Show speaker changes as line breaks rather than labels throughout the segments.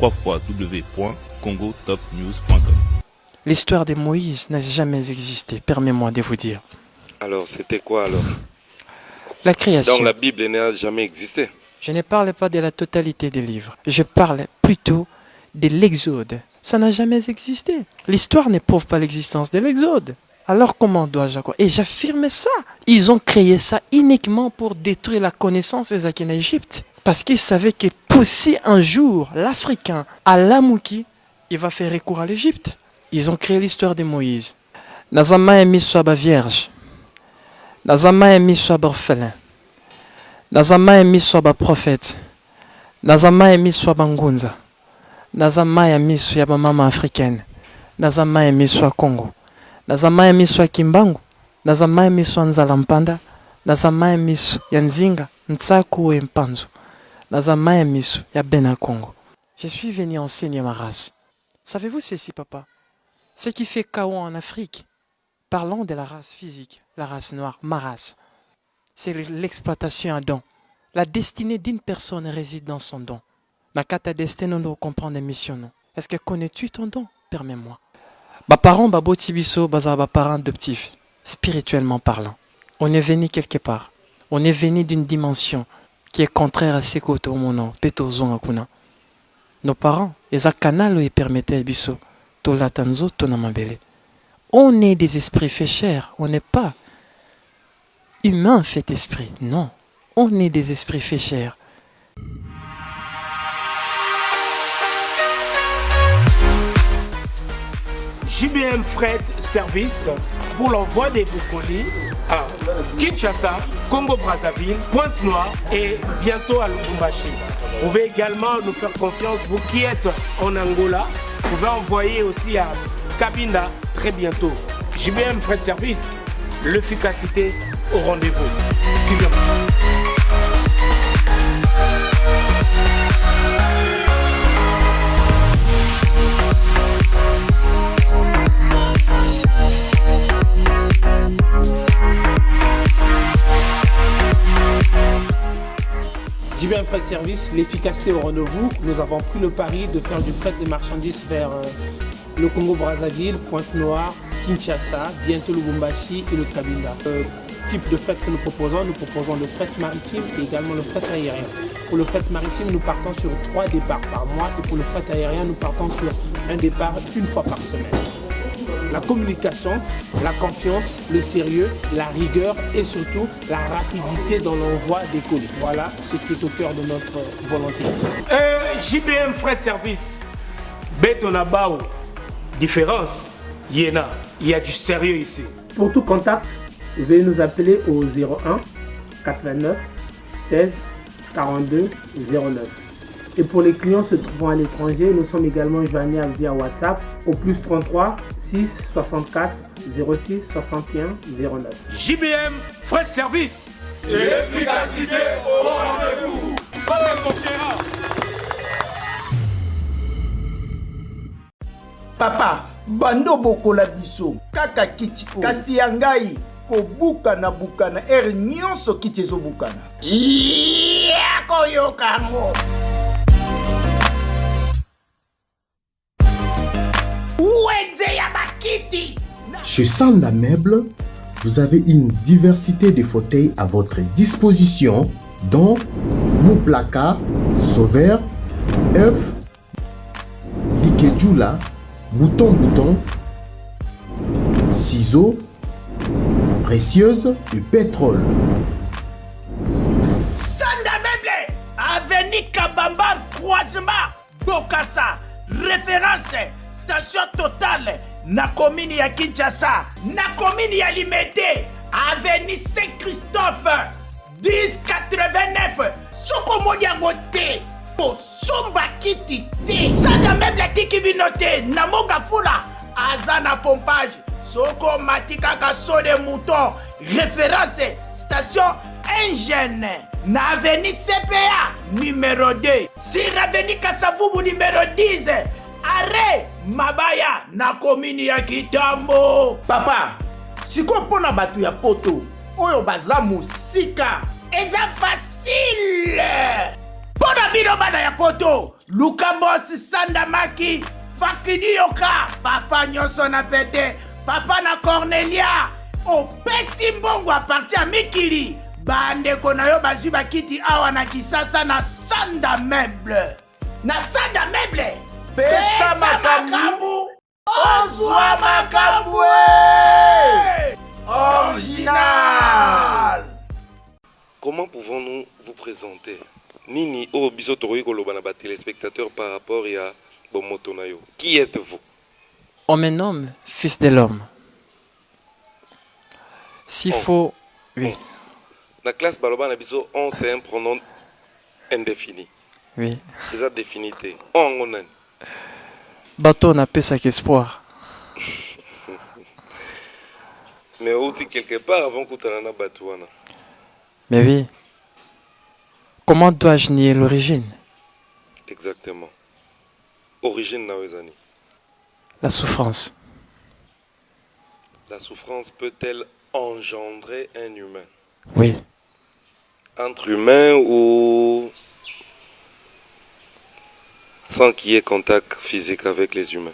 www.congotopnews.com.
L'histoire de Moïse n'a jamais existé, permets-moi de vous dire.
Alors, c'était quoi alors?
La création.
Donc la Bible n'a jamais existé.
Je ne parle pas de la totalité des livres. Je parle plutôt de l'Exode. Ça n'a jamais existé. L'histoire ne prouve pas l'existence de l'Exode. Alors comment dois-je croire? Et j'affirme ça. Ils ont créé ça uniquement pour détruire la connaissance des Akiens en Égypte. Parce qu'ils savaient que si un jour l'Africain a l'amouki, il va faire recours à l'Égypte. Ils ont créé l'histoire de Moïse. Nazama est mis soit vierge. Nazama est mis soit orphelin. Nazama est mis soit prophète. Nazama est mis soit ngunza. Nazama est mis soit maman africaine. Nazama est mis soit Congo. Nazama est mis soit Kimbangu. Nazama est mis soit Nzalampanda. Nazama est mis ya Nzinga, Ntsaku et Mpanzu. Nazama est mis ya Bena Congo. Je suis venu enseigner ma race. Savez-vous ceci, papa? Ce qui fait chaos en Afrique, parlons de la race physique, la race noire, ma race. C'est l'exploitation à don. La destinée d'une personne réside dans son don. Ma cata destinée nous comprendre mission. Est-ce que connais-tu ton don? Permets-moi. Mes parents, babo tibiso, bazaba parents adoptifs, spirituellement parlant. On est venu quelque part. On est venu d'une dimension qui est contraire à ce que au monde, petozon akuna. Nos parents, les canal lui permettaient biso, to latanzo, to namabele. On est des esprits faits chair, on n'est pas humain fait esprit, non. On est des esprits faits chair.
JBM Fret Service pour l'envoi des colis à Kinshasa, Congo-Brazzaville, Pointe-Noire et bientôt à Lubumbashi. Vous pouvez également nous faire confiance, vous qui êtes en Angola, vous pouvez envoyer aussi à Cabinda très bientôt. JBM Fret Service, l'efficacité au rendez-vous. Suivez-moi. JBM Fret Service, l'efficacité au rendez-vous. Nous avons pris le pari de faire du fret des marchandises vers le Congo-Brazzaville, Pointe-Noire, Kinshasa, bientôt Lubumbashi et le Cabinda. Le type de fret que nous proposons le fret maritime et également le fret aérien. Pour le fret maritime, nous partons sur 3 départs par mois et pour le fret aérien, nous partons sur un départ une fois par semaine. La communication, la confiance, le sérieux, la rigueur et surtout la rapidité dans l'envoi des colis. Voilà ce qui est au cœur de notre volonté. JBM Fret Service, Betonabao, différence, Yéna, il y a du sérieux ici. Pour tout contact, veuillez nous appeler au 01 89 16 42 09. Et pour les clients se trouvant à l'étranger, nous sommes également joignables via WhatsApp au plus 33 6 64 06 61 09. JBM Fret Service.
L'efficacité au rendez-vous.
Papa, bando bokola biso kaka kiti kasi yangai kobuka na bukana nyonso kiti ezobukana. Koyokango.
Chez Sanda Meubles, vous avez une diversité de fauteuils à votre disposition, dont nos placards, sauveurs, œufs, likedjula, bouton, ciseaux, précieuses et pétrole.
Sanda Meubles, avenue Kabamba, croisement, Bokassa, référence, station totale, na commune ya Kinshasa, na commune ya Limete, avenue Saint-Christophe, 1089, Sokomoni Angote, Somba Kiti Te, Sanda Meubles Tiki Binote, Namoga Fula, Azana Pompage, Soko Matika Kasso de Mouton, référence, station Ingène, na avenue CPA, numéro 2, sur avenue Kassavubu, numéro 10, arrêt Mabaya, na commune ya Kitambo. Papa, siko pona batu ya poto, oyo baza musika, eza facile. Pona bino bana ya poto, Lukambos Sandamaki, Fakidi Yoka, Papa nyonso na pete, Papa na Cornelia, opesi mbongo a partir ya mikili. Bandeko na yo bazwi bakiti awa na Kisasa na Sanda Meuble. Na Sanda Meuble, pesa makambu, ozwa makambu original.
Comment pouvons-nous vous présenter Nini o biso toroyi koloba na ba téléspectateurs par rapport à Bomoto na yo. Qui êtes-vous?
On me nomme fils de l'homme. S'il faut... Oui.
La classe baloba na biso, on c'est un pronom indéfini.
Oui.
C'est définité. On a.
Bateau n'a pas sa espoir.
Mais on dit quelque part avant que tu aies un bateau.
Mais oui. Comment dois-je nier l'origine?
Exactement. Origine naozani.
La souffrance.
La souffrance peut-elle engendrer un humain?
Oui.
Entre humains ou sans qu'il y ait contact physique avec les humains?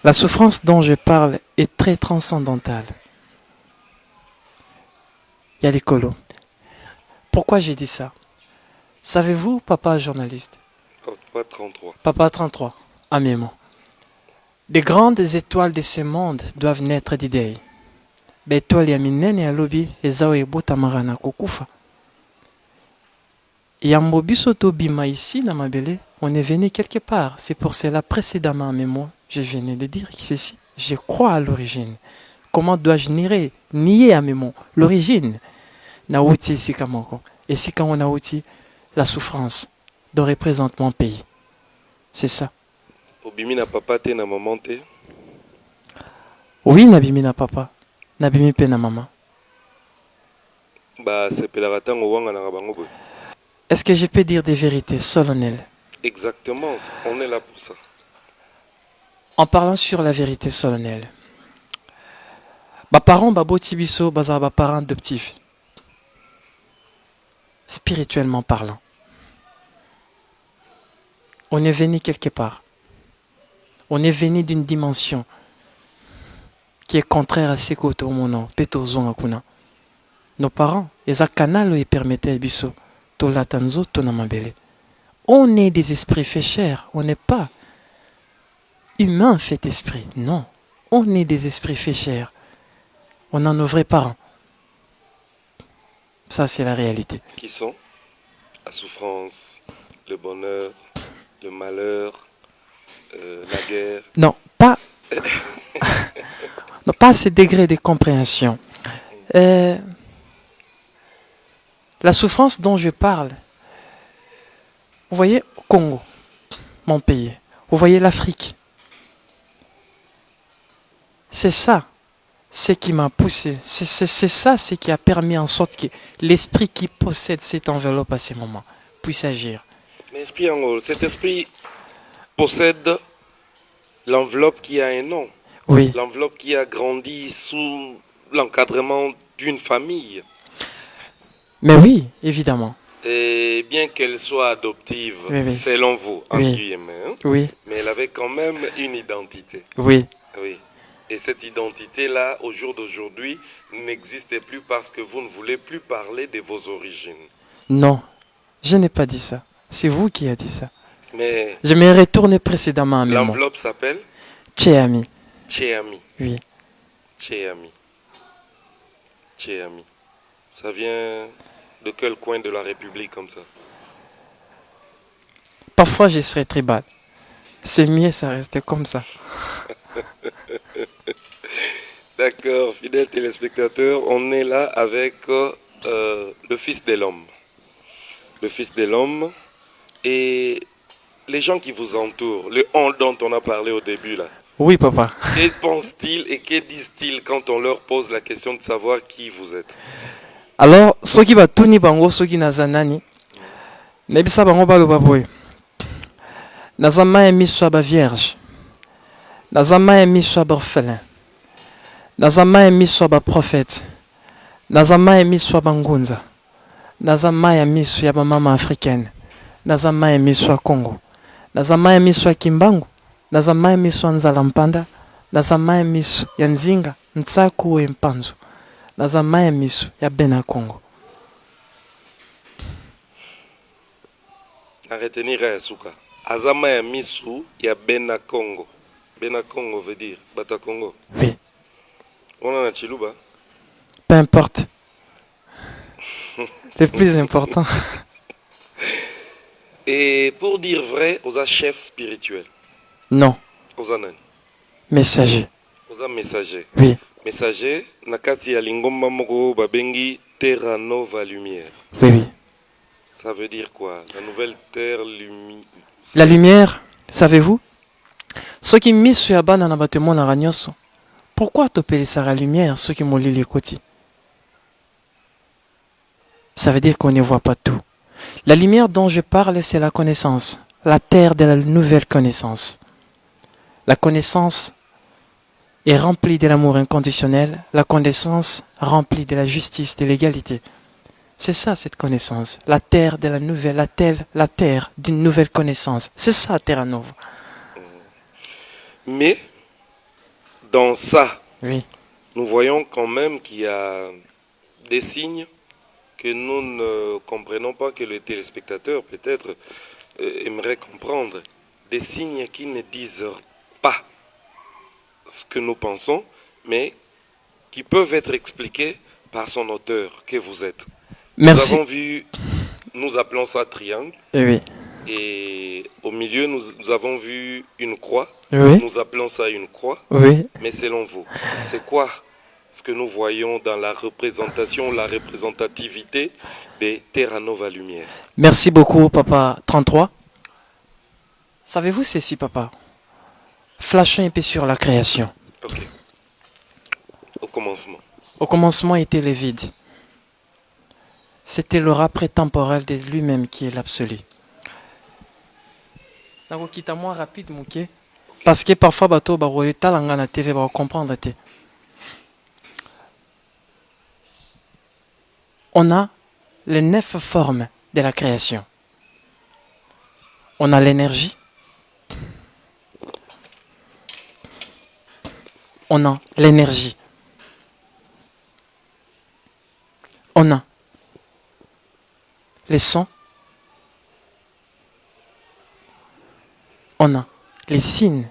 La souffrance dont je parle est très transcendantale. Il y a l'écolo. Pourquoi j'ai dit ça? Savez-vous, papa journaliste?
Papa 33.
Papa 33, amiément. Les grandes étoiles de ce monde doivent naître d'idées. L'étoile yaminene ya lobi ezao ebota marana kokufa. Yambo biso to bima ici na mabele, on est venu quelque part. C'est pour cela précédemment, mais moi, je venais de dire que c'est si. Je crois à l'origine. Comment dois-je nier à mes mots l'origine? Na outi ici kamoko. Et si quand on a outi la souffrance dont représente mon pays. C'est ça.
Obimi na papa te na maman te?
Oui, nabimi na papa. Nabimi pe na maman.
Bah, c'est pelaratango wanga na rabango boy.
Est-ce que je peux dire des vérités solennelles?
Exactement, on est là pour ça.
En parlant sur la vérité solennelle, mes parents baboti biso bazaba parents adoptifs. Spirituellement parlant, on est venu quelque part. On est venu d'une dimension qui est contraire à ce que au monde peto zonga kuna. Nos parents, les canal et permettaient biso to latanzo to namabele. On est des esprits faits chair, on n'est pas humain fait esprit. Non, on est des esprits faits chair. On a nos vrais parents. Ça, c'est la réalité.
Qui sont la souffrance, le bonheur, le malheur, la guerre.
Non, pas, non, pas ce degré de compréhension. La souffrance dont je parle, vous voyez Congo, mon pays, vous voyez l'Afrique. C'est ça, ce qui m'a poussé. C'est ça, ce qui a permis en sorte que l'esprit qui possède cette enveloppe à ce moment puisse agir.
Mais esprit Angol, cet esprit possède l'enveloppe qui a un nom.
Oui.
L'enveloppe qui a grandi sous l'encadrement d'une famille.
Mais oui, évidemment.
Et bien qu'elle soit adoptive,
Oui, oui.
selon vous, en
Oui.
guillemets, hein,
Oui,
mais elle avait quand même une identité.
oui.
Oui. Et cette identité-là, au jour d'aujourd'hui, n'existe plus parce que vous ne voulez plus parler de vos origines.
Non, je n'ai pas dit ça. C'est vous qui avez dit ça.
Mais
Je me retourné précédemment à mes mots.
l'enveloppe s'appelle
Tchéami.
Tchéami.
Oui.
Tchéami. Tchéami. Ça vient de quel coin de la République comme ça?
Parfois, je serais tribal. C'est mieux, ça restait comme ça.
D'accord, fidèles téléspectateurs, on est là avec le Fils de l'homme. Le Fils de l'homme et les gens qui vous entourent, le on dont on a parlé au début là.
Oui, papa.
Que pensent-ils et que disent-ils quand on leur pose la question de savoir qui vous êtes?
Alors, ceux qui batuni bango, ceux qui nazanani, nebisa bango baloba boy. Nazama emi soit vierge. Nazama emi soit orphelin. Nazama emi soit prophète. Nazama emi soit bangunza. Nazama emi soit mama africaine. naza mai miso ya Congo, naza mai miso ya Kimbangu, naza mai miso ya Nzalampanda, naza mai miso ya Nzinga, Ntsaku e Mpanzu, naza mai miso ya Bena Congo.
À retenir à Yasuka. Azama ya misu ya Bena Congo. Bena Congo veut dire Bata Congo.
Oui,
On en a Chiluba.
peu importe. Le plus important.
Et pour dire vrai, aux chefs spirituels.
Non,
Aux anan.
messager.
Aux messagers.
Oui,
Messager, nakati ya lingomba moko babengi Terra Nova Lumière.
oui, oui.
Ça veut dire quoi? La nouvelle terre lumière.
La lumière, savez-vous? Ceux qui mis sur la bande en abattement la ragnoso. Pourquoi t'appeler ça la lumière, ceux qui m'ont lu les côtés? Ça veut dire qu'on ne voit pas tout. La lumière dont je parle, c'est la connaissance. La terre de la nouvelle connaissance. La connaissance est remplie de l'amour inconditionnel. La connaissance remplie de la justice, de l'égalité. C'est ça, cette connaissance. La terre de la nouvelle, la terre d'une nouvelle connaissance. C'est ça, Terra Nova.
Mais, dans ça,
Oui.
nous voyons quand même qu'il y a des signes que nous ne comprenons pas, que les téléspectateurs peut-être aimeraient comprendre. Des signes qui ne disent pas ce que nous pensons, mais qui peuvent être expliqués par son auteur, que vous êtes.
Merci.
Nous avons vu, nous appelons ça triangle,
Oui.
et au milieu, nous avons vu une croix.
Oui.
Nous appelons ça une croix.
Oui.
Mais selon vous, c'est quoi ce que nous voyons dans la représentation, la représentativité des Terra Nova Lumière?
Merci beaucoup, Papa 33. Savez-vous ceci, Papa? Flashons un peu sur la création.
Ok. Au commencement.
Au commencement était le vide. C'était l'aura prétemporel de lui-même qui est l'absolu. Quitte moi rapide, Mouké. Parce que parfois, bateau, talanga na TV, va comprendre. On a les 9 formes de la création. On a l'énergie. On a l'énergie. On a les sons. On a les signes.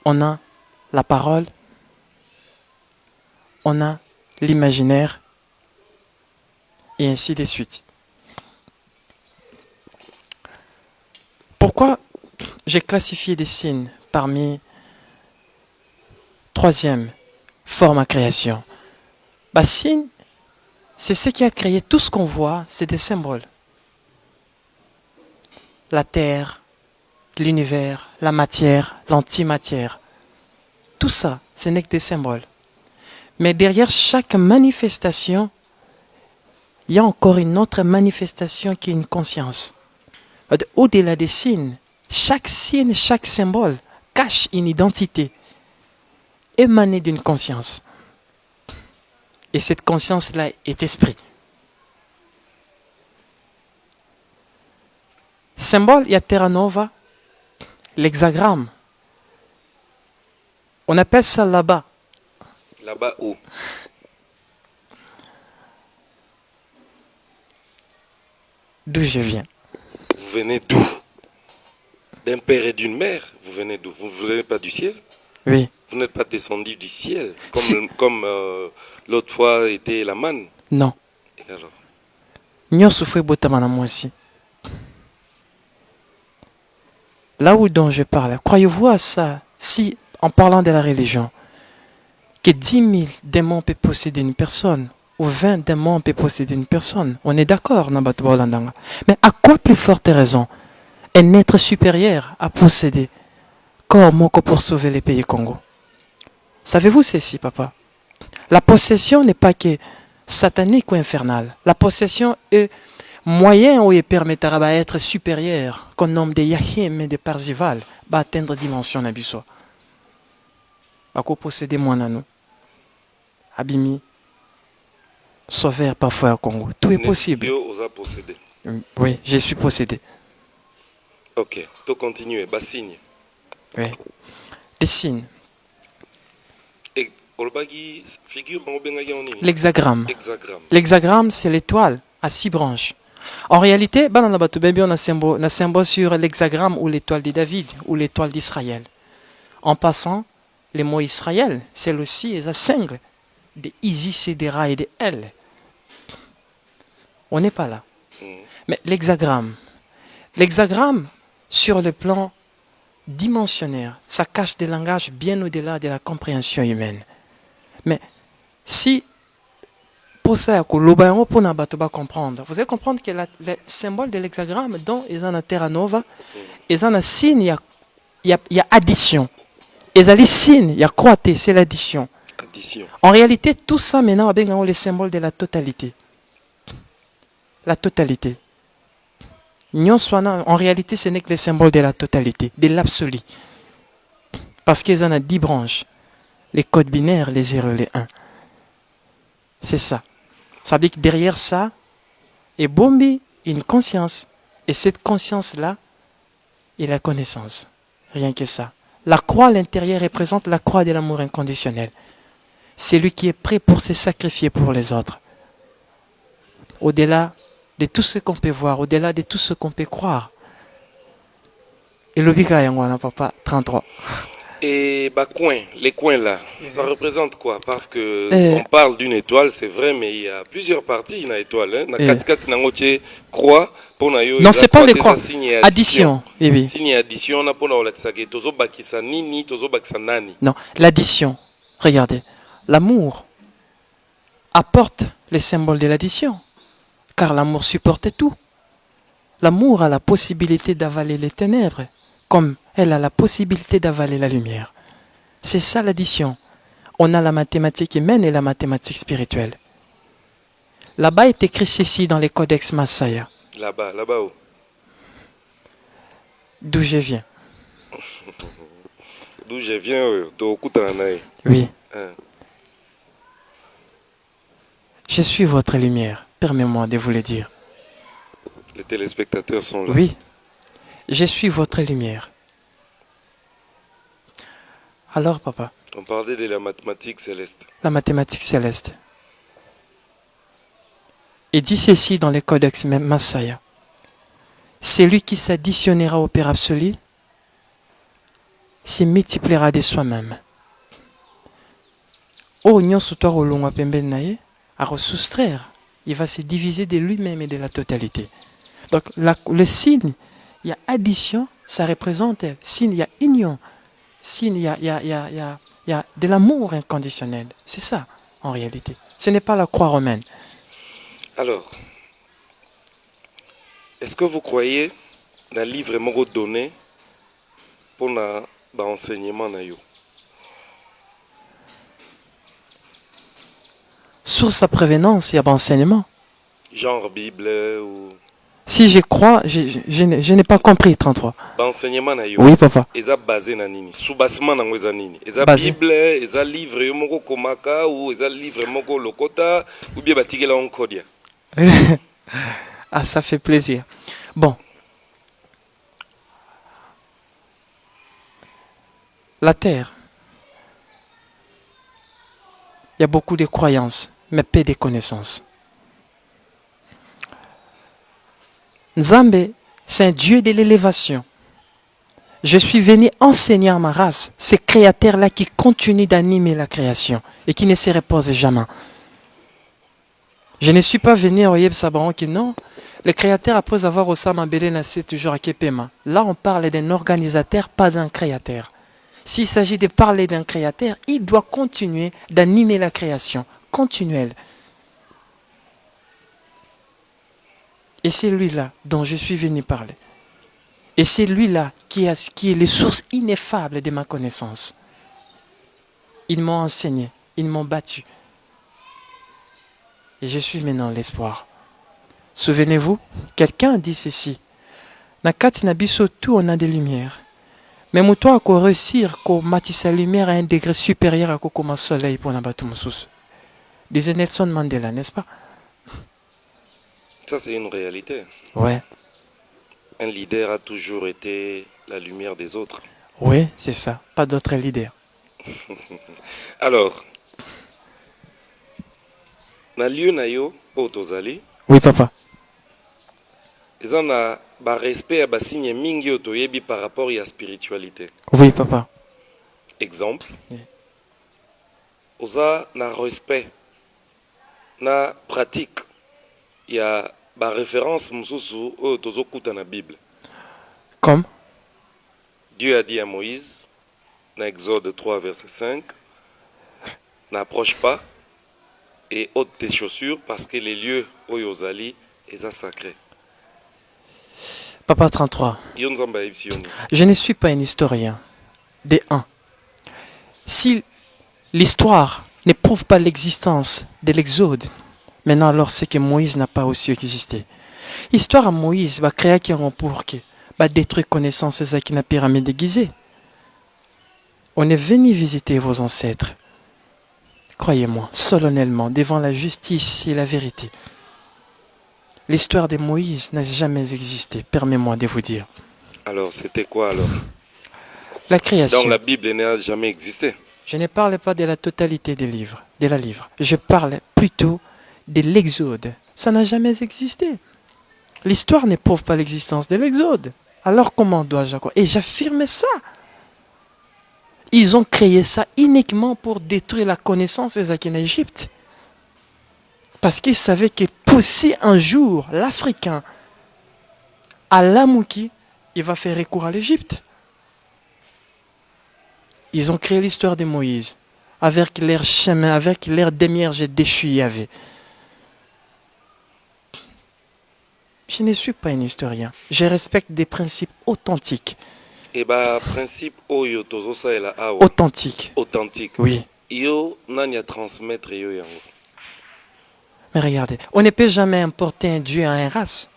On a la parole. On a l'imaginaire. Et ainsi de suite. Pourquoi j'ai classifié des signes parmi troisième forme à création? Signe, c'est ce qui a créé tout ce qu'on voit, c'est des symboles. La terre, l'univers, la matière, l'antimatière. Tout ça, ce n'est que des symboles. Mais derrière chaque manifestation, il y a encore une autre manifestation qui est une conscience. Au-delà des signes, chaque signe, chaque symbole cache une identité émanée d'une conscience. Et cette conscience-là est esprit. Symbole, il y a Terra Nova, l'hexagramme. On appelle ça là-bas.
Là-bas où?
D'où je viens.
Vous venez d'où? D'un père et d'une mère? Vous venez d'où? Vous ne venez pas du ciel?
Oui.
Vous n'êtes pas descendu du ciel,
Si.
comme l'autre fois était la manne?
Non.
Et alors?
Nyoso fue botamana mwasi. Là où dont je parle, croyez-vous à ça? Si, en parlant de la religion, que 10 000 démons peuvent posséder une personne, ou 20 démons peuvent posséder une personne, on est d'accord, Nabatu Baolandanga. Mais à quoi plus forte raison un être supérieur a possédé corps moko pour sauver les pays Congo? Savez-vous ceci, papa? La possession n'est pas que satanique ou infernale. La possession est moyen où il permettra d'être supérieur, qu'on nomme de Yahim et de Parzival, va atteindre dimension n'abisso. À quoi posséder moi nous? Abimi, sauveur parfois au Congo. Tout est possible.
Dieu vous a possédé.
Oui, je suis possédé.
Ok, tu continues. Bah, signe.
Oui. Des signes.
Et Olbagi figure en Bengagi en Nini.
L'hexagramme.
Hexagramme.
L'hexagramme, c'est l'étoile à 6 branches. En réalité, on a un symbole sur l'hexagramme ou l'étoile de David ou l'étoile d'Israël. En passant, les mots Israël, c'est aussi les singles de Isis et de Ra et de El. On n'est pas là. Mais l'hexagramme, sur le plan dimensionnaire, ça cache des langages bien au-delà de la compréhension humaine. Mais si pour ça, comprendre, vous allez comprendre que le symbole de l'hexagramme, dont ils ont Terra Nova, ils ont un signe, il y a addition. Ils ont les signes, il y a croité, c'est l'addition.
Addition.
En réalité, tout ça maintenant, on le symbole de la totalité. La totalité. En réalité, ce n'est que le symbole de la totalité, de l'absolu. Parce qu'ils en ont 10 branches. Les codes binaires, les 0 et les 1. C'est ça. Ça veut dire que derrière ça, est bombi une conscience. Et cette conscience-là est la connaissance. Rien que ça. La croix à l'intérieur représente la croix de l'amour inconditionnel. C'est lui qui est prêt pour se sacrifier pour les autres. Au-delà de tout ce qu'on peut voir, au-delà de tout ce qu'on peut croire. Et le Bika Yangwana, papa, 33.
Et bah, les coins là, ça représente quoi? Parce que on parle d'une étoile, c'est vrai, mais il y a plusieurs parties dans l'étoile. Croix,
non, c'est pas les croix. Addition. Oui.
Signe addition, on a pour nini, nani.
Non, l'addition. Regardez. L'amour apporte les symboles de l'addition. Car l'amour supporte tout. L'amour a la possibilité d'avaler les ténèbres, comme elle a la possibilité d'avaler la lumière. C'est ça l'addition. On a la mathématique humaine et la mathématique spirituelle. Là-bas est écrit ceci dans les codex Masaya.
Là-bas où?
D'où je viens.
D'où je viens,
oui. Je suis votre lumière. Permets-moi de vous le dire.
Les téléspectateurs sont là.
Oui. Je suis votre lumière. Alors, papa.
On parlait de la mathématique céleste.
La mathématique céleste. Et dit ceci dans les codex Masaya. Celui qui s'additionnera au Père absolu se multipliera de soi-même. Oh, nyon soutoi rolongwa pemben nae, à soustraire. Il va se diviser de lui-même et de la totalité. Donc, le signe, il y a addition, ça représente signe, il y a union. Signe, il y a de l'amour inconditionnel. C'est ça, en réalité. Ce n'est pas la croix romaine.
Alors, est-ce que vous croyez dans le livre vraiment donné pour l'enseignement?
Sur sa prévenance, il y a enseignement.
Genre Bible ou...
Si je crois, je n'ai pas compris 33.
Enseignement
oui, papa.
Ils ont basé na nini. Sous-bassement na ngweza nini. Ils ont Bible, ils ont livre moko komaka ou ils ont livre moko lokota ou bien batigela onkodia.
Ah, ça fait plaisir. Bon. La terre. Il y a beaucoup de croyances, mais peu de connaissances. Nzambe, c'est un Dieu de l'élévation. Je suis venu enseigner à ma race, ces créateurs-là qui continuent d'animer la création et qui ne se reposent jamais. Je ne suis pas venu à Oyeb Sabaron qui non. Le créateur, après avoir Osama Belé, c'est toujours à Kepema. Là, on parle d'un organisateur, pas d'un créateur. S'il s'agit de parler d'un créateur, il doit continuer d'animer la création, continuelle. Et c'est lui-là dont je suis venu parler. Et c'est lui-là qui est les sources ineffables de ma connaissance. Ils m'ont enseigné, ils m'ont battu. Et je suis maintenant l'espoir. Souvenez-vous, quelqu'un dit ceci. Nakati nabiso tout on a des lumières. Mais moi, à quoi réussir qu'on matisse la lumière à un degré supérieur à quoi comme un soleil pour n'abattre mon sous. Disait Nelson Mandela, n'est-ce pas?
Ça, c'est une réalité.
Ouais,
Un leader a toujours été la lumière des autres.
oui, c'est ça. Pas d'autre leader.
Alors, na lieu na yo oyo tozali,
Oui, papa.
eza na respect ya basigne mingi oyo toyebi par rapport ya spiritualité.
Oui, papa.
Exemple,
Oui.
oza na respect na pratique ya référence mosusu oyo tozokuta na Bible.
Comme?
Dieu a dit à Moïse, dans Exode 3, verset 5, n'approche pas et ôte tes chaussures parce que les lieux où yozali sont sacrés.
Papa 33.
Yo nzamba yebisi yo nini?
Je ne suis pas un historien. Des 1. Si l'histoire ne prouve pas l'existence de l'Exode, maintenant alors c'est que Moïse n'a pas aussi existé. Histoire à Moïse va créer qui en pour que va détruire connaissance c'est qui n'a pyramide déguisée. On est venu visiter vos ancêtres. Croyez-moi, solennellement, devant la justice et la vérité. L'histoire de Moïse n'a jamais existé, permets-moi de vous dire.
Alors, c'était quoi alors?
La création.
Donc la Bible n'a jamais existé.
Je ne parle pas de la totalité des livres, de la livre. Je parle plutôt de l'Exode. Ça n'a jamais existé. L'histoire ne prouve pas l'existence de l'Exode. Alors comment dois-je quoi? Et j'affirme ça. Ils ont créé ça uniquement pour détruire la connaissance des Akiens en Égypte. Parce qu'ils savaient que si un jour l'Africain à l'Amouki, il va faire recours à l'Égypte. Ils ont créé l'histoire de Moïse avec leur chemin, avec leur demi-heure déchu y avait. Je ne suis pas un historien. Je respecte des principes authentiques.
Et bah, principe oyo tozosa ela awa.
Authentiques.
Authentique.
Oui.
Yo nani a transmettre yo yango.
Mais regardez, on ne peut jamais importer un Dieu à une race.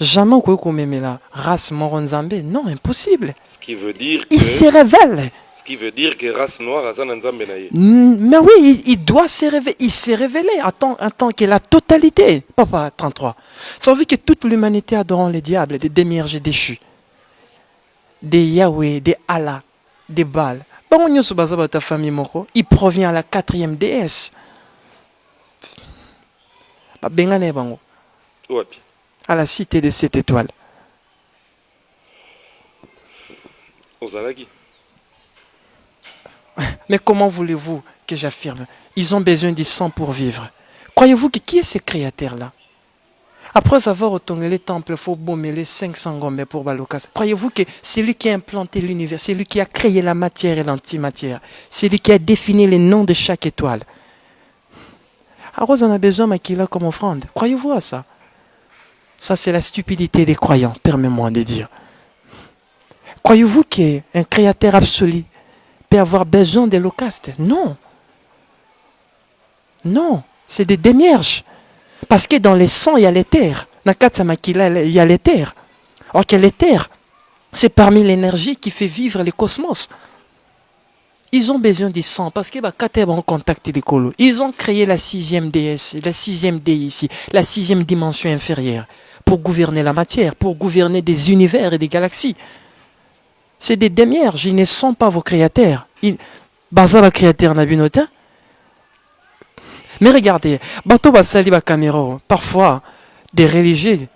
Jamais on peut même la race Moronzambe. Non, impossible.
Ce qui veut dire que
Il se révèle.
ce qui veut dire que race noire a nzambe na ye.
Mais oui, il doit se révéler. Il s'est révélé en tant que la totalité. Papa 33. Ça veut dire que toute l'humanité adorant les diables, des demi-erges déchus, des Yahweh, des Allah, des Baal. Ta famille moko, il provient à la 4e déesse.
Wapi.
À la cité des 7 étoiles.
Ozalaki.
Mais comment voulez-vous que j'affirme? Ils ont besoin du sang pour vivre. Croyez-vous que qui est ce créateur-là? Après avoir retourné les temples, il faut bomber les 500 gombe pour Balokas. Croyez-vous que c'est lui qui a implanté l'univers, c'est lui qui a créé la matière et l'antimatière, c'est lui qui a défini les noms de chaque étoile. Alors on a besoin de Makila comme offrande. Croyez-vous à ça? Ça c'est la stupidité des croyants, permets-moi de dire. Croyez-vous qu'un créateur absolu peut avoir besoin de l'holocauste? Non. Non, c'est des démierges. Parce que dans les sangs, il y a l'éther. Nakatsa Makila, il y a l'éther. Or que l'éther, c'est parmi l'énergie qui fait vivre les cosmos. Ils ont besoin du sang parce que Kateb ont contacté les colos. Ils ont créé la 6e déesse, la 6e déesse, la 6e dimension inférieure pour gouverner la matière, pour gouverner des univers et des galaxies. C'est des démierges, ils ne sont pas vos créateurs. Baza va créateur Nabinota. Mais regardez, Bato Basali Bakamero, parfois des religieux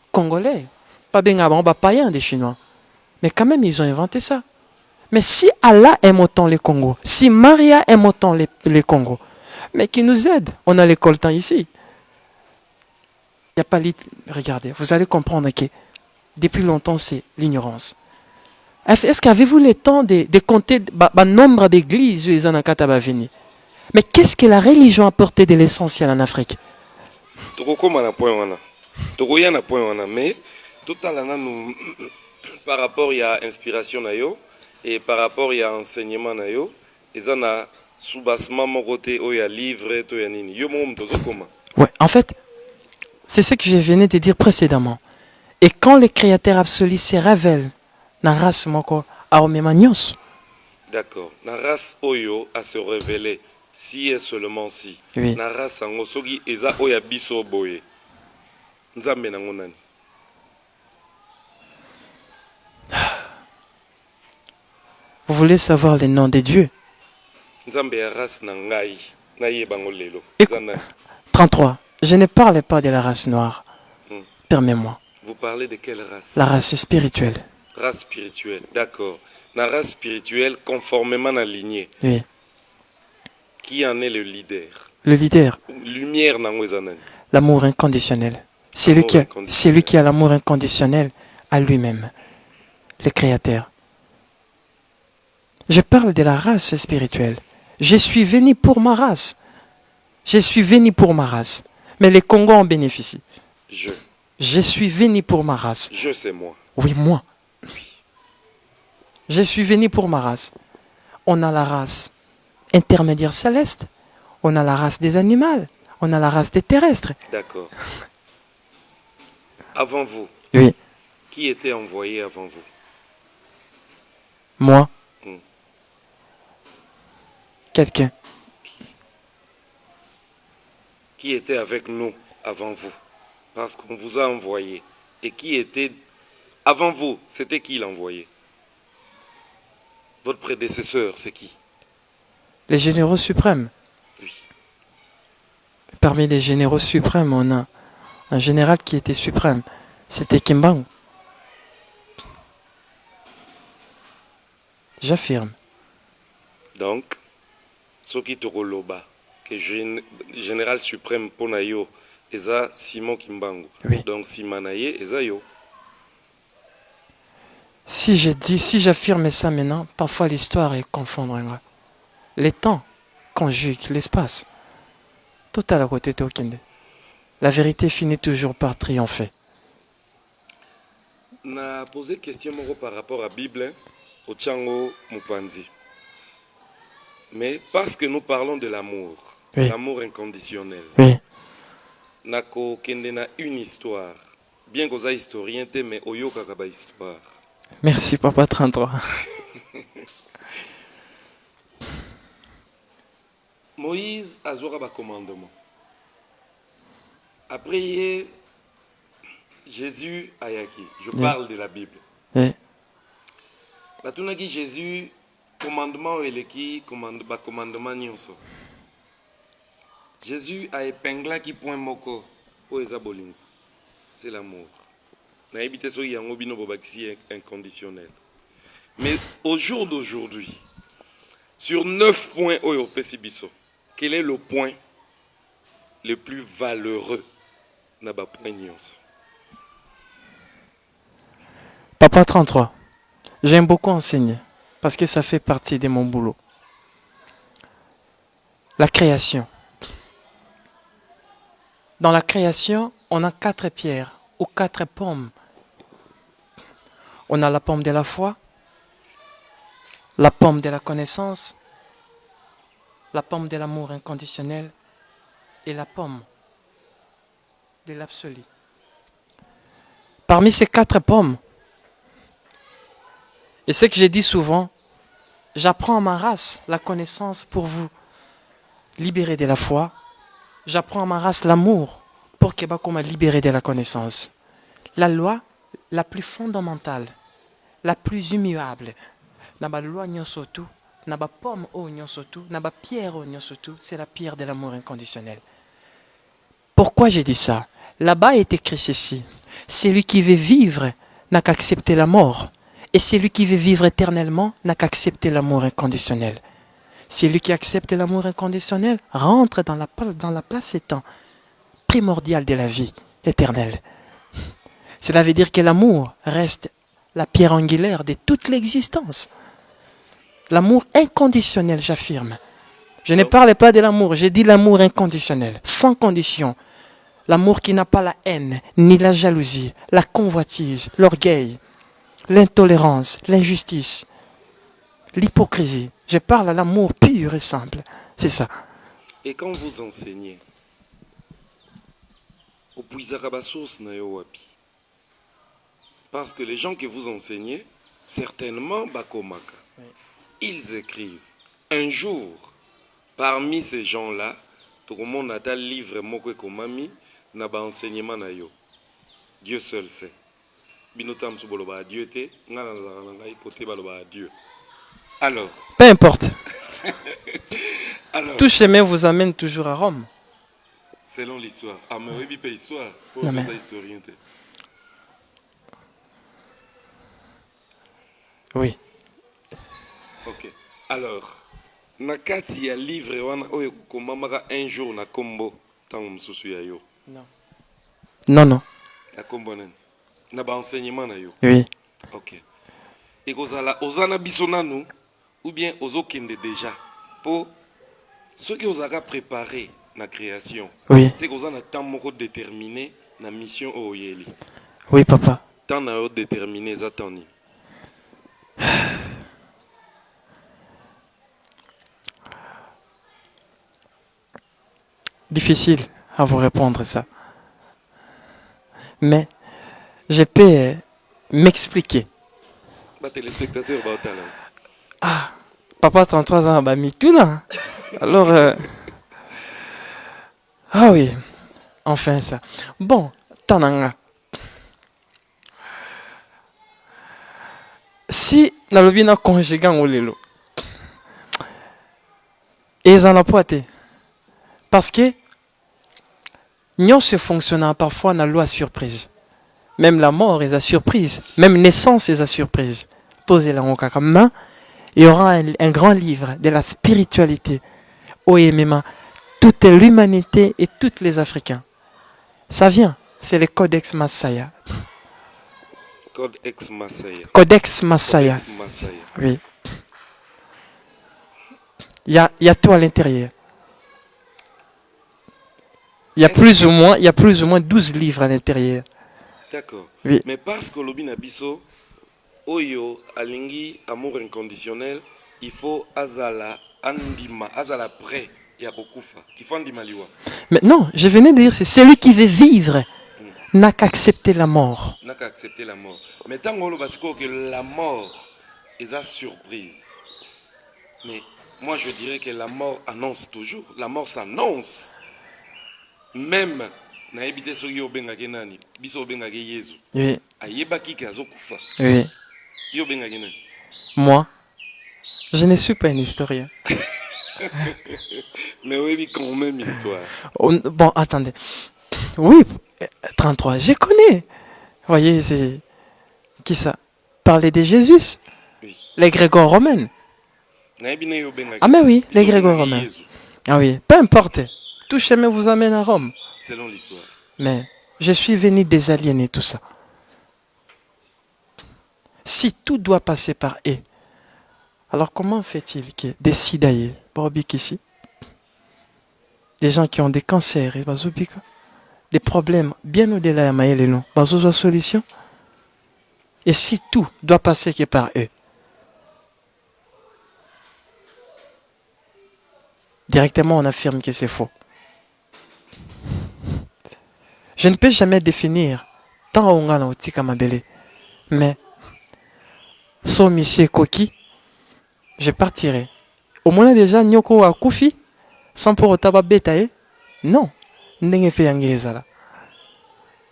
congolais, pas bien avant, païens des Chinois. Mais quand même, ils ont inventé ça. Mais si Allah aime autant les Congos, si Maria aime autant les Congos, mais qui nous aide, on a l'école temps ici. Il n'y a pas. Regardez, vous allez comprendre que depuis longtemps, c'est l'ignorance. Est-ce qu'avez-vous le temps de compter le nombre d'églises où ils en ont venu? Mais qu'est-ce que la religion a apporté de l'essentiel en Afrique?
Mais tout à l'heure, par rapport à l'inspiration et par rapport à l'enseignement, ils ont un sous-bassement côté où il y a livre et tout.
Ouais, en fait, c'est ce que je venais de dire précédemment. Et quand le créateur absolu se révèle dans la race moko a omemanios.
D'accord. La race oyo a se révéler si et seulement si.
Oui.
La race en osogi eza oya biso boye. Nzambe nango nani?
Vous voulez savoir les noms des dieux?
Nzambe ya race na ngai. Ngai bango lelo.
Écoute,
Zana.
33. Je ne parle pas de la race noire. Permets-moi.
Vous parlez de quelle race?
La race spirituelle.
Race spirituelle, d'accord. La race spirituelle, conformément à la lignée.
Oui.
Qui en est le leader?
Le leader.
Lumière nango ezanani.
L'amour inconditionnel. C'est lui, qui a l'amour inconditionnel à lui-même. Le Créateur. Je parle de la race spirituelle. Je suis venu pour ma race. Je suis venu pour ma race. Mais les Congos en bénéficient. Je suis venu pour ma race.
Je sais moi.
Oui, moi. Je suis venu pour ma race. On a la race intermédiaire céleste. On a la race des animaux. On a la race des terrestres.
D'accord. Avant vous,
oui.
Qui était envoyé avant vous?
Moi. Quelqu'un.
Qui était avec nous avant vous? Parce qu'on vous a envoyé. Et qui était avant vous? C'était qui l'envoyé? Votre prédécesseur, c'est qui?
Les généraux suprêmes.
Oui.
Parmi les généraux suprêmes, on a un général qui était suprême. C'était Kimbangu. J'affirme.
Donc, Soki Toroloba, que général suprême Ponayo, Eza Simon Kimbangu.
Oui.
Donc, Simanaye, Eza Yo.
Si j'affirme ça maintenant, parfois l'histoire est confondre. Les temps conjuguent l'espace. Tout à la côté de la vérité finit toujours par triompher.
Na posé question par rapport à la Bible, au Tchango Mupanzi. Mais parce que nous parlons de l'amour,
oui.
L'amour inconditionnel,
oui.
Nako Kendena une histoire, bien que vous historien, mais Oyo Kakaba histoire.
Merci Papa 33.
Moïse a un commandement. Après, Jésus a yaki. Je parle de la Bible.
Oui.
Batunaki Jésus, commandement eleki, commandement nyonso. Jésus a épinglé qui point moko o ezaboling. C'est l'amour. Na ebité so yango bino bobakisi inconditionnel. Mais au jour d'aujourd'hui, sur 9 points oyo pesibiso, quel est le point le plus valeureux na ba point nyonso?
Papa 33, j'aime beaucoup enseigner parce que ça fait partie de mon boulot. La création. Dans la création, on a 4 pierres ou 4 pommes. On a la pomme de la foi, la pomme de la connaissance, la pomme de l'amour inconditionnel et la pomme de l'absolu. Parmi ces 4 pommes, et ce que j'ai dit souvent, j'apprends à ma race la connaissance pour vous libérer de la foi. J'apprends à ma race l'amour pour que vous libérer de la connaissance. La loi la plus fondamentale, la plus immuable, n'a loi surtout, n'a pomme surtout, n'a pierre surtout, c'est la pierre de l'amour inconditionnel. Pourquoi j'ai dit ça? Là-bas est écrit ceci: celui qui veut vivre n'a qu'à accepter la mort, et celui qui veut vivre éternellement n'a qu'à accepter l'amour inconditionnel. Celui qui accepte l'amour inconditionnel rentre dans la place étant primordiale de la vie éternelle. Cela veut dire que l'amour reste la pierre angulaire de toute l'existence. L'amour inconditionnel, j'affirme. Je ne parle pas de l'amour, j'ai dit l'amour inconditionnel, sans condition. L'amour qui n'a pas la haine, ni la jalousie, la convoitise, l'orgueil, l'intolérance, l'injustice, l'hypocrisie. Je parle à l'amour pur et simple. C'est ça.
Et quand vous enseignez, au Puisarabasos na yo wapi? Parce que les gens que vous enseignez, certainement Bakomaka, ils écrivent. Un jour, parmi ces gens-là, tout le monde a un livre Moko Komami, n'a pas enseignement na yo. Dieu seul sait. Binotam Suboloba Dieu était, côté Baloba Dieu. Alors,
Peu importe.
alors,
Tout chemin vous amène toujours à Rome.
selon l'histoire. Ah, mais oui, pas histoire. Pour
Non, mais-
ça, historien.
Oui.
Ok. Alors, nakati ya livre wana oyo komamaka un jour na kombo tango mosusu ya yo.
Non, non.
Na kombo nani? Na ba enseignement na yo.
Oui.
Ok. Ekozala ozana biso nanu ou bien ozokende déjà pour ceux qui osaka préparer na création.
Oui.
C'est kozana temps moko déterminé na mission oyeli.
Oui, papa.
Temps na yo déterminé za temps ni.
Difficile à vous répondre ça. Mais je peux m'expliquer.
Ba téléspectateur ba otala.
Papa, 33 ans, bah, mis tout là. Alors, ah oui, enfin ça. Bon, Tananga. Si nalobi na conjuguant olelo. Et ils en ont poité. Parce que nous se fonctionnant parfois dans la loi surprise. Même la mort est à surprise. Même naissance est à surprise. Tosé la main. Il y aura un grand livre de la spiritualité. OMMA. Toute l'humanité et tous les Africains. Ça vient. C'est le Codex Massaya.
Code ex Masaya.
Codex Massaya.
Ex Masaya.
Oui. Il y a tout à l'intérieur. Il y a plus ou moins 12 livres à l'intérieur.
D'accord.
Oui.
Mais parce que l'obin abisso, oyo alingi amour inconditionnel, il faut azala andima, azala prêt ya kokufa. Il faut andima liwa.
Mais non, je venais de dire, c'est celui qui veut vivre n'a qu'accepter la mort.
N'a qu'à accepter la mort. Mais tant que la mort est à surprise. Mais moi je dirais que la mort annonce toujours. La mort s'annonce. Même na ebité soki obengaki nani, biso obengaki Yesu.
Oui,
Ayebaki ke azokufa.
oui.
Yo obengaki nani.
Moi, je ne suis pas un historien.
Mais oui, quand même histoire.
Bon, attendez. Oui, 33, je connais. Vous voyez, c'est... Qui ça? Parler de Jésus.
Oui.
Les Gréco-romaines.
Nayebi na yo obengaki.
Ah mais oui, les
Biso obengaki
Gréco-romains.
Yesu,
Ah oui, peu importe. Tout chemin vous amène à Rome.
selon l'histoire.
Mais je suis venu désaliéner tout ça. Si tout doit passer par eux, alors comment fait-il que des sidaïs, ici, des gens qui ont des cancers, des problèmes bien au-delà de Maëlélon, une solution? Et si tout doit passer que par eux, directement on affirme que c'est faux. Je ne peux jamais définir tant on a l'autique mabele, mais son monsieur Koki, je partirai. Au moins déjà Nyoko a Koufi, sans pour autant betaye. Non, n'engé fait angeza là.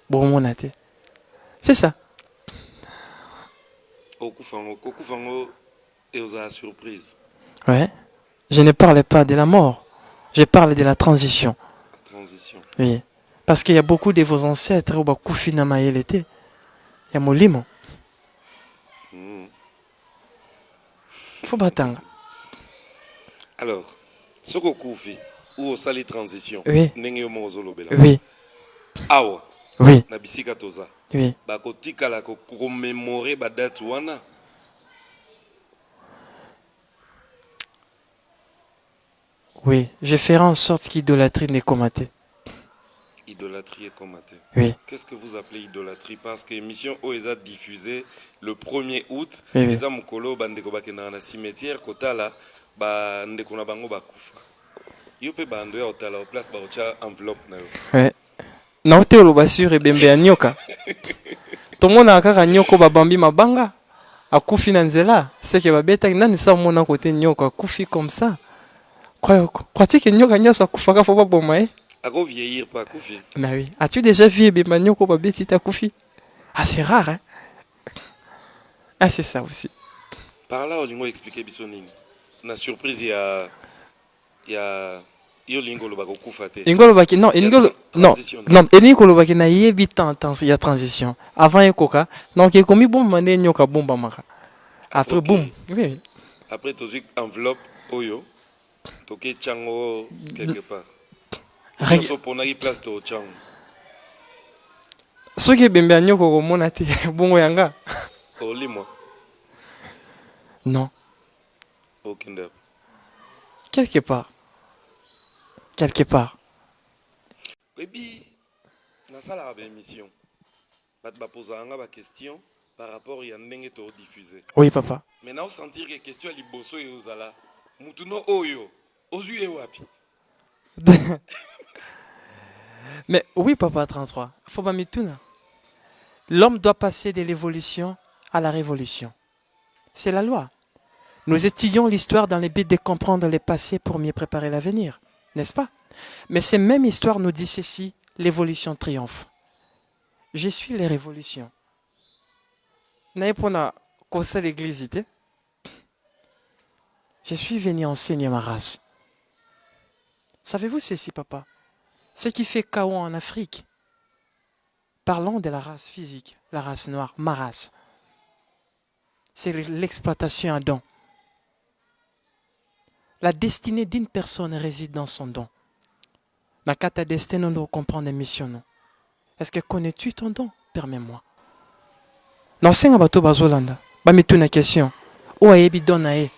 Bon monate. C'est ça.
Okufango et aux a surprise.
Ouais. Je ne parle pas de la mort. Je parle de la transition.
La transition.
Oui. Parce qu'il y a beaucoup de vos ancêtres au Koufi na maïlete. Il y a Molimo. Faut battre.
Alors, ce qu'on koufi ou au sali transition.
Oui.
Nenge yo mo zolobela.
Oui.
Awa.
Oui.
Na bisika toza.
Oui.
Ba kotika la ko commémorer ba date wana.
Oui. Je ferai en sorte qu'idolâtrie n'est commatée.
Idolâtrie et commaté.
Oui.
Qu'est-ce que vous appelez idolâtrie? Parce que l'émission OESA diffusée le 1er août,
Oui, oui.
les hommes kolo bandeko bakena na cimetière kotala ba ndeko na bango bakufa. Yo pe bando ya otala au place ba ocha enveloppe na yo.
Ouais. Na hote oloba sur ebembe ya nyoka. Tomona kaka nyoko babambi mabanga. Akufi na nzela. C'est que babeta nani sa mona côté nyoka akufi comme ça. Crois-tu que nyoka nyosa akufaka fo baboma eh?
Ako vieillir pas Koufi.
Mais oui. As-tu déjà vu Ebemanio Kobabe Tita Koufi? Ah, c'est rare, hein? Ah, c'est ça aussi.
Par là, on va expliquer Bissonine. Na surprise, il y a Yolingo le bako Koufate.
Ingolo Baki, non, Ingolo, non,
transition.
non, Ingolo Baki na yebi tant, il y a transition. Avant, il y a Koka. Donc, il y a commis bon, mané, nyoka bon, bamaka. Après,
Ok.
boum. Oui.
Après, tu as enveloppe Oyo. Tu as Tchango quelque part.
Reg-
Tu as une place de Tchango.
Ce qui est bien bien, Nyoko, mon até, bon, yanga.
Oh, lis-moi.
Non,
Au Kinder.
quelque part. Quelque part.
Et puis, dans ça, la émission. Je vais poser une question par rapport à ce que diffusé.
Oui, papa.
Maintenant, sentir que la question est liboso et aux ala. Mutuno Oyo. Ozu et wapi.
Mais oui, papa 33. Faut pas m'étonner. L'homme doit passer de l'évolution à la révolution. C'est la loi. Nous étudions l'histoire dans le but de comprendre le passé pour mieux préparer l'avenir, n'est-ce pas? Mais cette même histoire nous dit ceci, l'évolution triomphe. Je suis les révolutions. N'ayez pas à l'église. Je suis venu enseigner ma race. Savez-vous ceci, papa? Ce qui fait chaos en Afrique. Parlons de la race physique, la race noire, ma race. C'est l'exploitation à don. La destinée d'une personne réside dans son don. Ma ta destinée, nous devons comprendre la mission. Est-ce que connais-tu ton don? Permets-moi. Non, c'est un bateau bazolanda. Ba me tuna question. Où est bi don nae?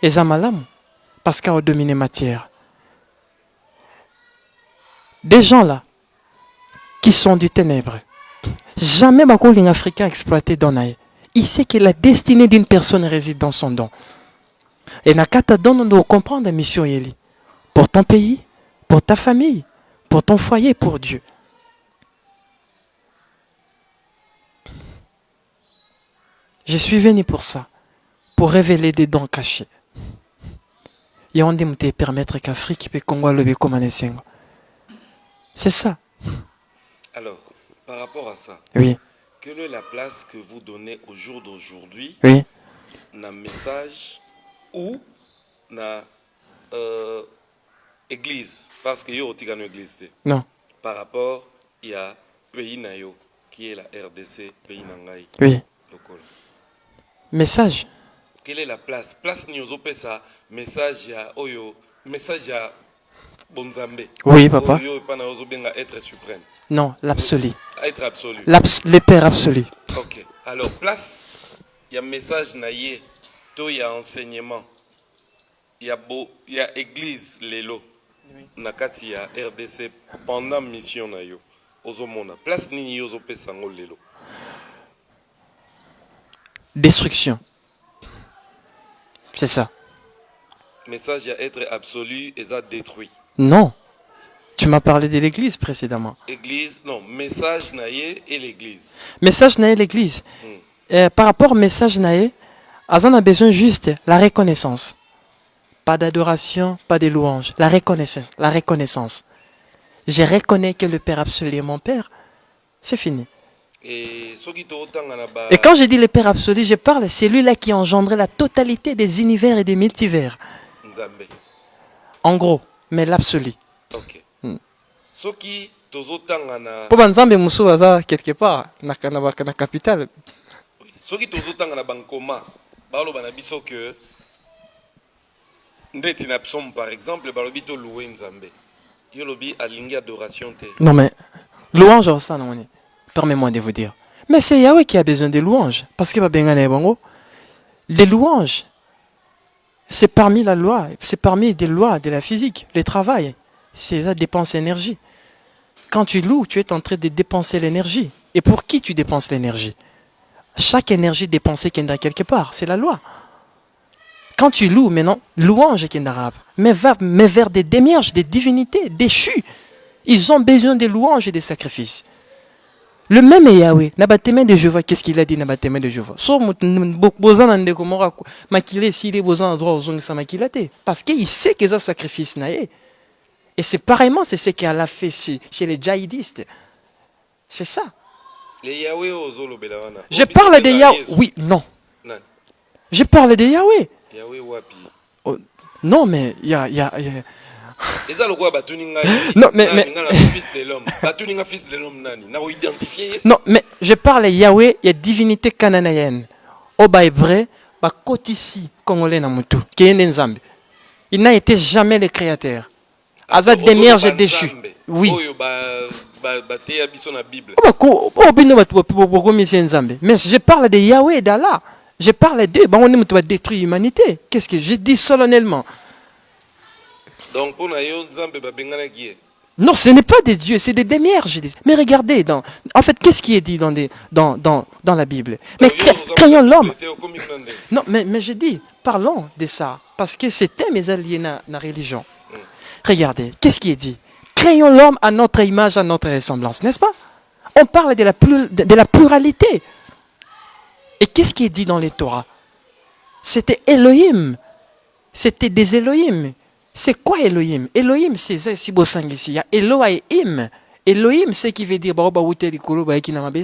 Ezamalam. Parce qu'à dominer matière. Des gens là, qui sont du ténèbre, jamais un Africain exploité don nae. Il sait que la destinée d'une personne réside dans son don. Et Nakata donne nous comprendre la mission Yeli. Pour ton pays, pour ta famille, pour ton foyer, pour Dieu. Je suis venu pour ça, pour révéler des dons cachés. Et on dit me permettre qu'Afrique peut Congo le comme un essengo. C'est ça.
Alors, par rapport à ça,
Oui,
quelle est la place que vous donnez au jour d'aujourd'hui
oui.
dans le message ou dans l'église? Parce que yo tigano église.
Non,
Par rapport, il y a pays nayo qui est la RDC, pays nangai.
oui.
Local.
Message.
Quelle est la place? Place nyozo pesa message ya oyo, message ya bonzambe.
Oui, papa.
Oyo epana ozo benga être suprême.
Non, l'absolu.
Être absolu.
Le Père absolu.
Ok. Alors, place, il y a message naïe, il y a enseignement, il y a église, l'élo. Nakati ya RDC pendant mission nayo. Ozomona. Place nini yozo pesango l'élo.
Destruction. C'est ça.
Message à être absolu et ça détruit.
Non. Tu m'as parlé de l'église précédemment.
Église, non, message naïe et l'église.
Message naé l'église. Par rapport au message naé, Azan a besoin juste la reconnaissance. Pas d'adoration, pas de louange. La reconnaissance. La reconnaissance. Je reconnais que le Père absolu est mon Père. C'est fini.
Et soki to otanga na ba
Et quand je dis le Père absolu, je parle, c'est lui-là qui a engendré la totalité des univers et des multivers.
Nzambe.
En gros, mais l'absolu.
Ok. Soki tozotanga na
Pour Banzambe Moussou Aza, quelque part, na capitale.
soki tozotanga na bankoma baloba na biso que ndeti na psaume par exemple balobi to louer nzambe yo lobi alingi adoration te.
Non mais, louange, ça non, permets-moi de vous dire. Mais c'est Yahweh qui a besoin de louanges. Parce que les louanges, c'est parmi la loi, c'est parmi des lois de la physique, le travail. C'est ça dépense énergie. Quand tu loues, tu es en train de dépenser l'énergie. Et pour qui tu dépenses l'énergie? Chaque énergie dépensée qui est quelque part, c'est la loi. Quand tu loues, maintenant, louange qui est arabe, mais vers des démiurges, des divinités, déchues, ils ont besoin de louanges et de sacrifices. Le même Yahweh, Nabateme de Jéhovah, qu'est-ce qu'il a dit Nabateme de Jéhovah? Parce qu'il sait que ça sacrifice naé. Et c'est pareillement, c'est ce qu'Allah fait chez les djihadistes. C'est ça.
Les Yahweh ozolo belawana.
Je parle de Yahweh. Oui, non.
Nan.
Je parle de Yahweh.
Yahweh wapi.
Oh, non, mais il y a...
Eza lokwa batuninga.
Non, mais
fils de l'homme. Batuninga fils de l'homme nani. Na identifier.
non, mais je parle de Yahweh, il y a divinité cananéenne. Oba hébreu, ba kotisi congolais na mutu, qui est Nzambe. Il n'a été jamais le créateur. Aza démierge déchu. Oui. Mais je parle de Yahweh et d'Allah. Je parle d'eux. On va détruire l'humanité. Qu'est-ce que je dis solennellement?
Donc, pour nous,
non, ce n'est pas des dieux, c'est des démierges. Mais regardez, en fait, qu'est-ce qui est dit dans la Bible? Mais craignons l'homme. Non, mais je dis, parlons de ça. Parce que c'était mes alliés dans la religion. Regardez, qu'est-ce qui est dit? Créons l'homme à notre image, à notre ressemblance, n'est-ce pas? On parle de la pluralité. Et qu'est-ce qui est dit dans les Torah? C'était Elohim. C'était des Elohim. C'est quoi Elohim? Elohim, c'est si beau sang ici. Il y a Elohim. Elohim, c'est qui veut dire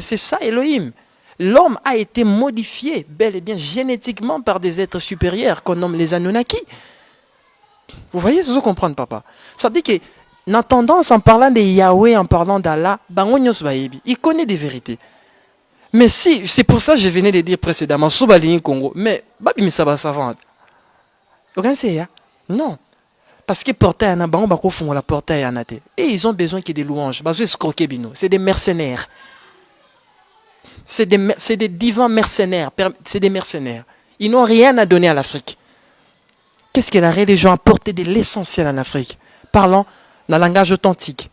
c'est ça Elohim. L'homme a été modifié, bel et bien génétiquement, par des êtres supérieurs qu'on nomme les Anunnaki. Vous voyez, c'est ce que comprendre, papa. Ça veut dire que, en tendance, en parlant de Yahweh, en parlant d'Allah, il connaît des vérités. Mais si, c'est pour ça que je venais de dire précédemment, Congo, mais, ça va savant. Vous comprenez? Non. Parce que portail en a, la portail en a. Et ils ont besoin qu'il y ait des louanges. C'est des mercenaires. C'est des divins mercenaires. C'est des mercenaires. Ils n'ont rien à donner à l'Afrique. Qu'est-ce que la religion a apporté de l'essentiel en Afrique? Parlons dans le langage authentique.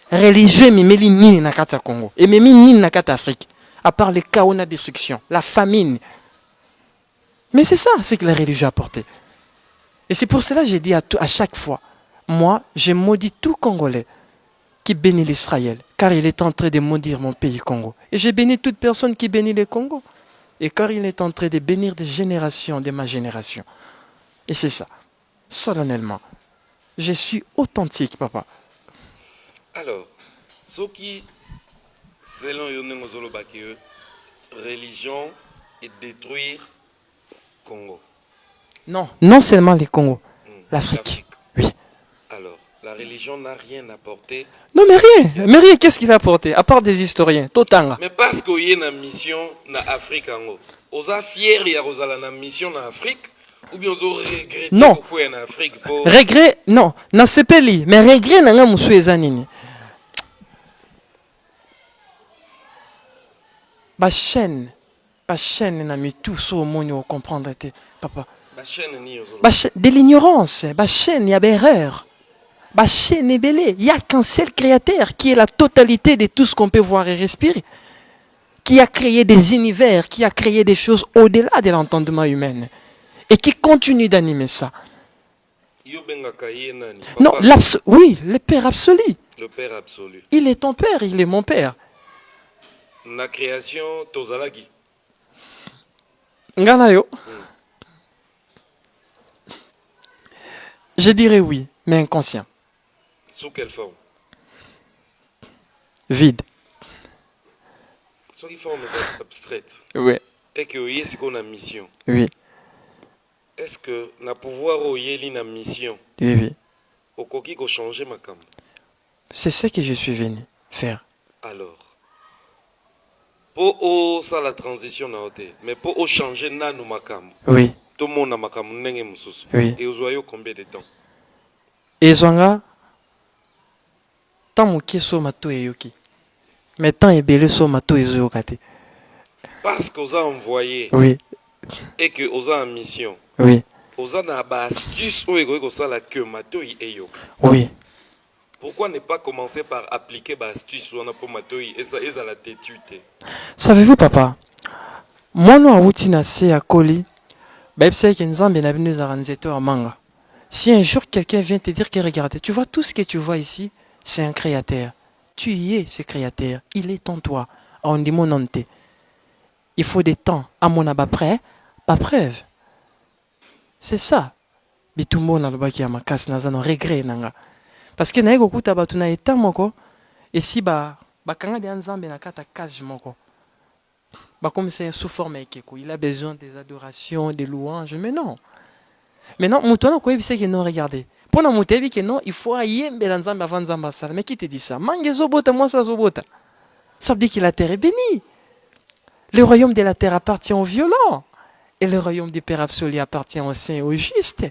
Religieux, mais ni na kata Congo. Et mais ni na kata Afrique. À part le chaos, la destruction, la famine. Mais c'est ça, c'est que la religion a apporté. Et c'est pour cela que j'ai dit à chaque fois, moi, je maudis tout Congolais qui bénit l'Israël, car il est en train de maudire mon pays Congo. Et je bénis toute personne qui bénit le Congo. Et car il est en train de bénir des générations de ma génération. Et c'est ça, solennellement. Je suis authentique, papa.
Alors, ce qui, selon Yoneng Ozolobaki, religion et détruire Congo.
Non, non seulement les Congo, l'Afrique. Oui.
Alors, la religion n'a rien apporté.
Non, mais rien, qu'est-ce qu'il a apporté, à part des historiens, Totanga.
Mais parce qu'il y a une mission en Afrique, on est fiers de une mission en Afrique, ou bien on regrette en Afrique pour...
Regret, non, na sepeli, mais regret n'a pas moussou ezanini. Ba chaîne n'a mis tout ça au monde pour comprendre, papa. De l'ignorance, il y a des erreurs. Il n'y a qu'un seul créateur qui est la totalité de tout ce qu'on peut voir et respirer. Qui a créé des univers, qui a créé des choses au-delà de l'entendement humain. Et qui continue d'animer ça. Non, oui, le Père absolu.
Le Père absolu.
Il est ton Père, il est mon Père.
La création, Tozalagi.
Nganayo. Je dirais oui, mais inconscient.
Sous quelle forme?
Vide.
Sous quelle forme abstraite?
Oui.
Et que oui, c'est qu'on a mission.
Oui.
Est-ce que na pouvoir oyeli na mission?
Oui, oui.
Au coquille qu'on change ma cam.
C'est ce que je suis venu faire.
Alors, pour ça la transition na oté, mais pour changer na nous makam.
Oui.
Tout le monde a makam nenge mususu.
Oui.
Et vous voyez combien de temps?
Et zonga, tant mon kiso mato e yoki, mais tant e belé so mato e zoyokate.
Parce que vous avez envoyé.
Oui.
Et que vous avez en mission.
Oui.
Vous avez une astuce où vous avez que mato e yoka.
Oui.
Pourquoi ne pas commencer par appliquer l'astuce ou pour mato et ça est à la tétuité?
Savez-vous, papa, moi non a na se à Koli. Si un jour quelqu'un vient te dire que regarde, tu vois tout ce que tu vois ici, c'est un créateur. Tu y es ce créateur. Il est en toi. On dit mon ante. Il faut des temps. À mon abat près, pas preuve. C'est ça. Bitumbo na lobaki ya makasi na zano regret nanga. Parce que naye kokuta bato na eta moko esi bakanga de nzambe na kata cage moko. Comme c'est sous forme ekeko, il a besoin des adorations, des louanges, mais non. Maintenant, moutona ko ebise que non, regardez. Pour na mutebi que non, il faut ayembe la nzambe avant nzamba sala. Mais qui te dit ça? Mangezo bota moi ça zobota. Ça veut dire que la terre est bénie. Le royaume de la terre appartient aux violents et le royaume du Père absolu appartient aux saints et aux justes.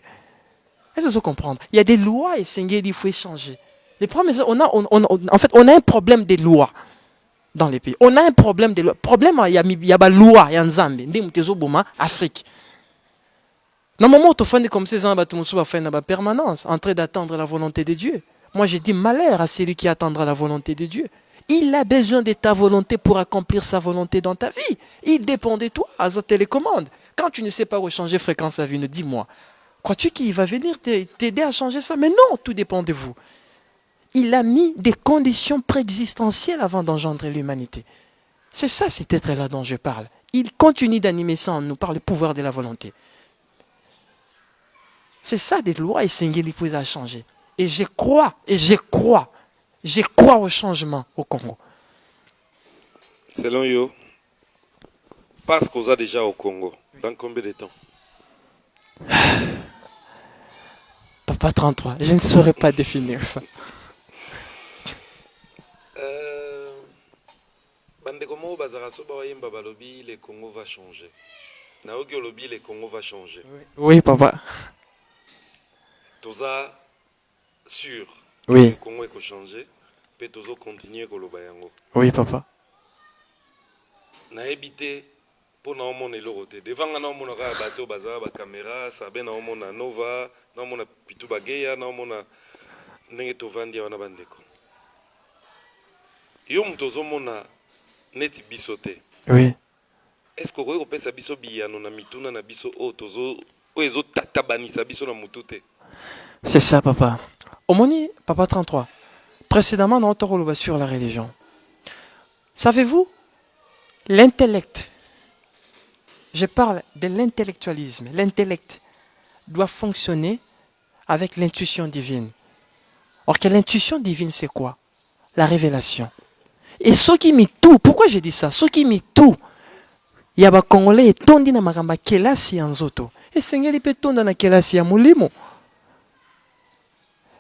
Est-ce que vous comprenez? Il y a des lois et Seigneur, il faut échanger. Les problèmes, en fait, on a un problème des lois dans les pays. On a un problème des lois. Problème, il y a des lois, il y a un Zambie, il y a Afrique. Normalement, on fait comme ces gens, on fait une permanence, en train d'attendre la volonté de Dieu. Moi, j'ai dit malheur à celui qui attendra la volonté de Dieu. Il a besoin de ta volonté pour accomplir sa volonté dans ta vie. Il dépend de toi, à sa télécommande. Quand tu ne sais pas où changer fréquence à vie, dis-moi. Crois-tu qu'il va venir t'aider à changer ça? Mais non, tout dépend de vous. Il a mis des conditions préexistentielles avant d'engendrer l'humanité. C'est ça, cet être-là dont je parle. Il continue d'animer ça en nous par le pouvoir de la volonté. C'est ça des lois et Seigneur il faut à changer. Et je crois au changement au Congo.
Selon yo, parce qu'on a déjà au Congo, dans combien de temps?
Papa 33, je ne saurais pas définir ça.
Bandekomo Bazaraso Bawayemba Balobi, le Congo va changer. Naoki Olobi, le Congo va changer.
Oui, papa.
Toza sûr.
Oui.
Le Congo est changer. Peut tozo continuer koloba yango.
Oui, papa.
Na habité pour na omona elorote. Devant na omona ka bateau bazara ba caméra, sabe na omona Nova, na omona pitu bageya, na omona ndenge tovandi wana bandeko. Yo mtozo mona neti bisote.
Oui.
Est-ce que vous pouvez biso biyano na mituna na biso o tozo o ezo tatabanisa biso na mutute?
C'est ça, papa. Omoni, papa 33. Précédemment, on a sur la religion. Savez-vous, l'intellect, je parle de l'intellectualisme. L'intellect doit fonctionner avec l'intuition divine. Or que l'intuition divine, c'est quoi? La révélation. Et ceux qui mis tout, pourquoi j'ai dit ça? Ceux qui mis tout, il y a des Congolais qui tombent dans la kelasi en zoto. Et Seigneur, il peut tomber dans la kelasi en moulimo.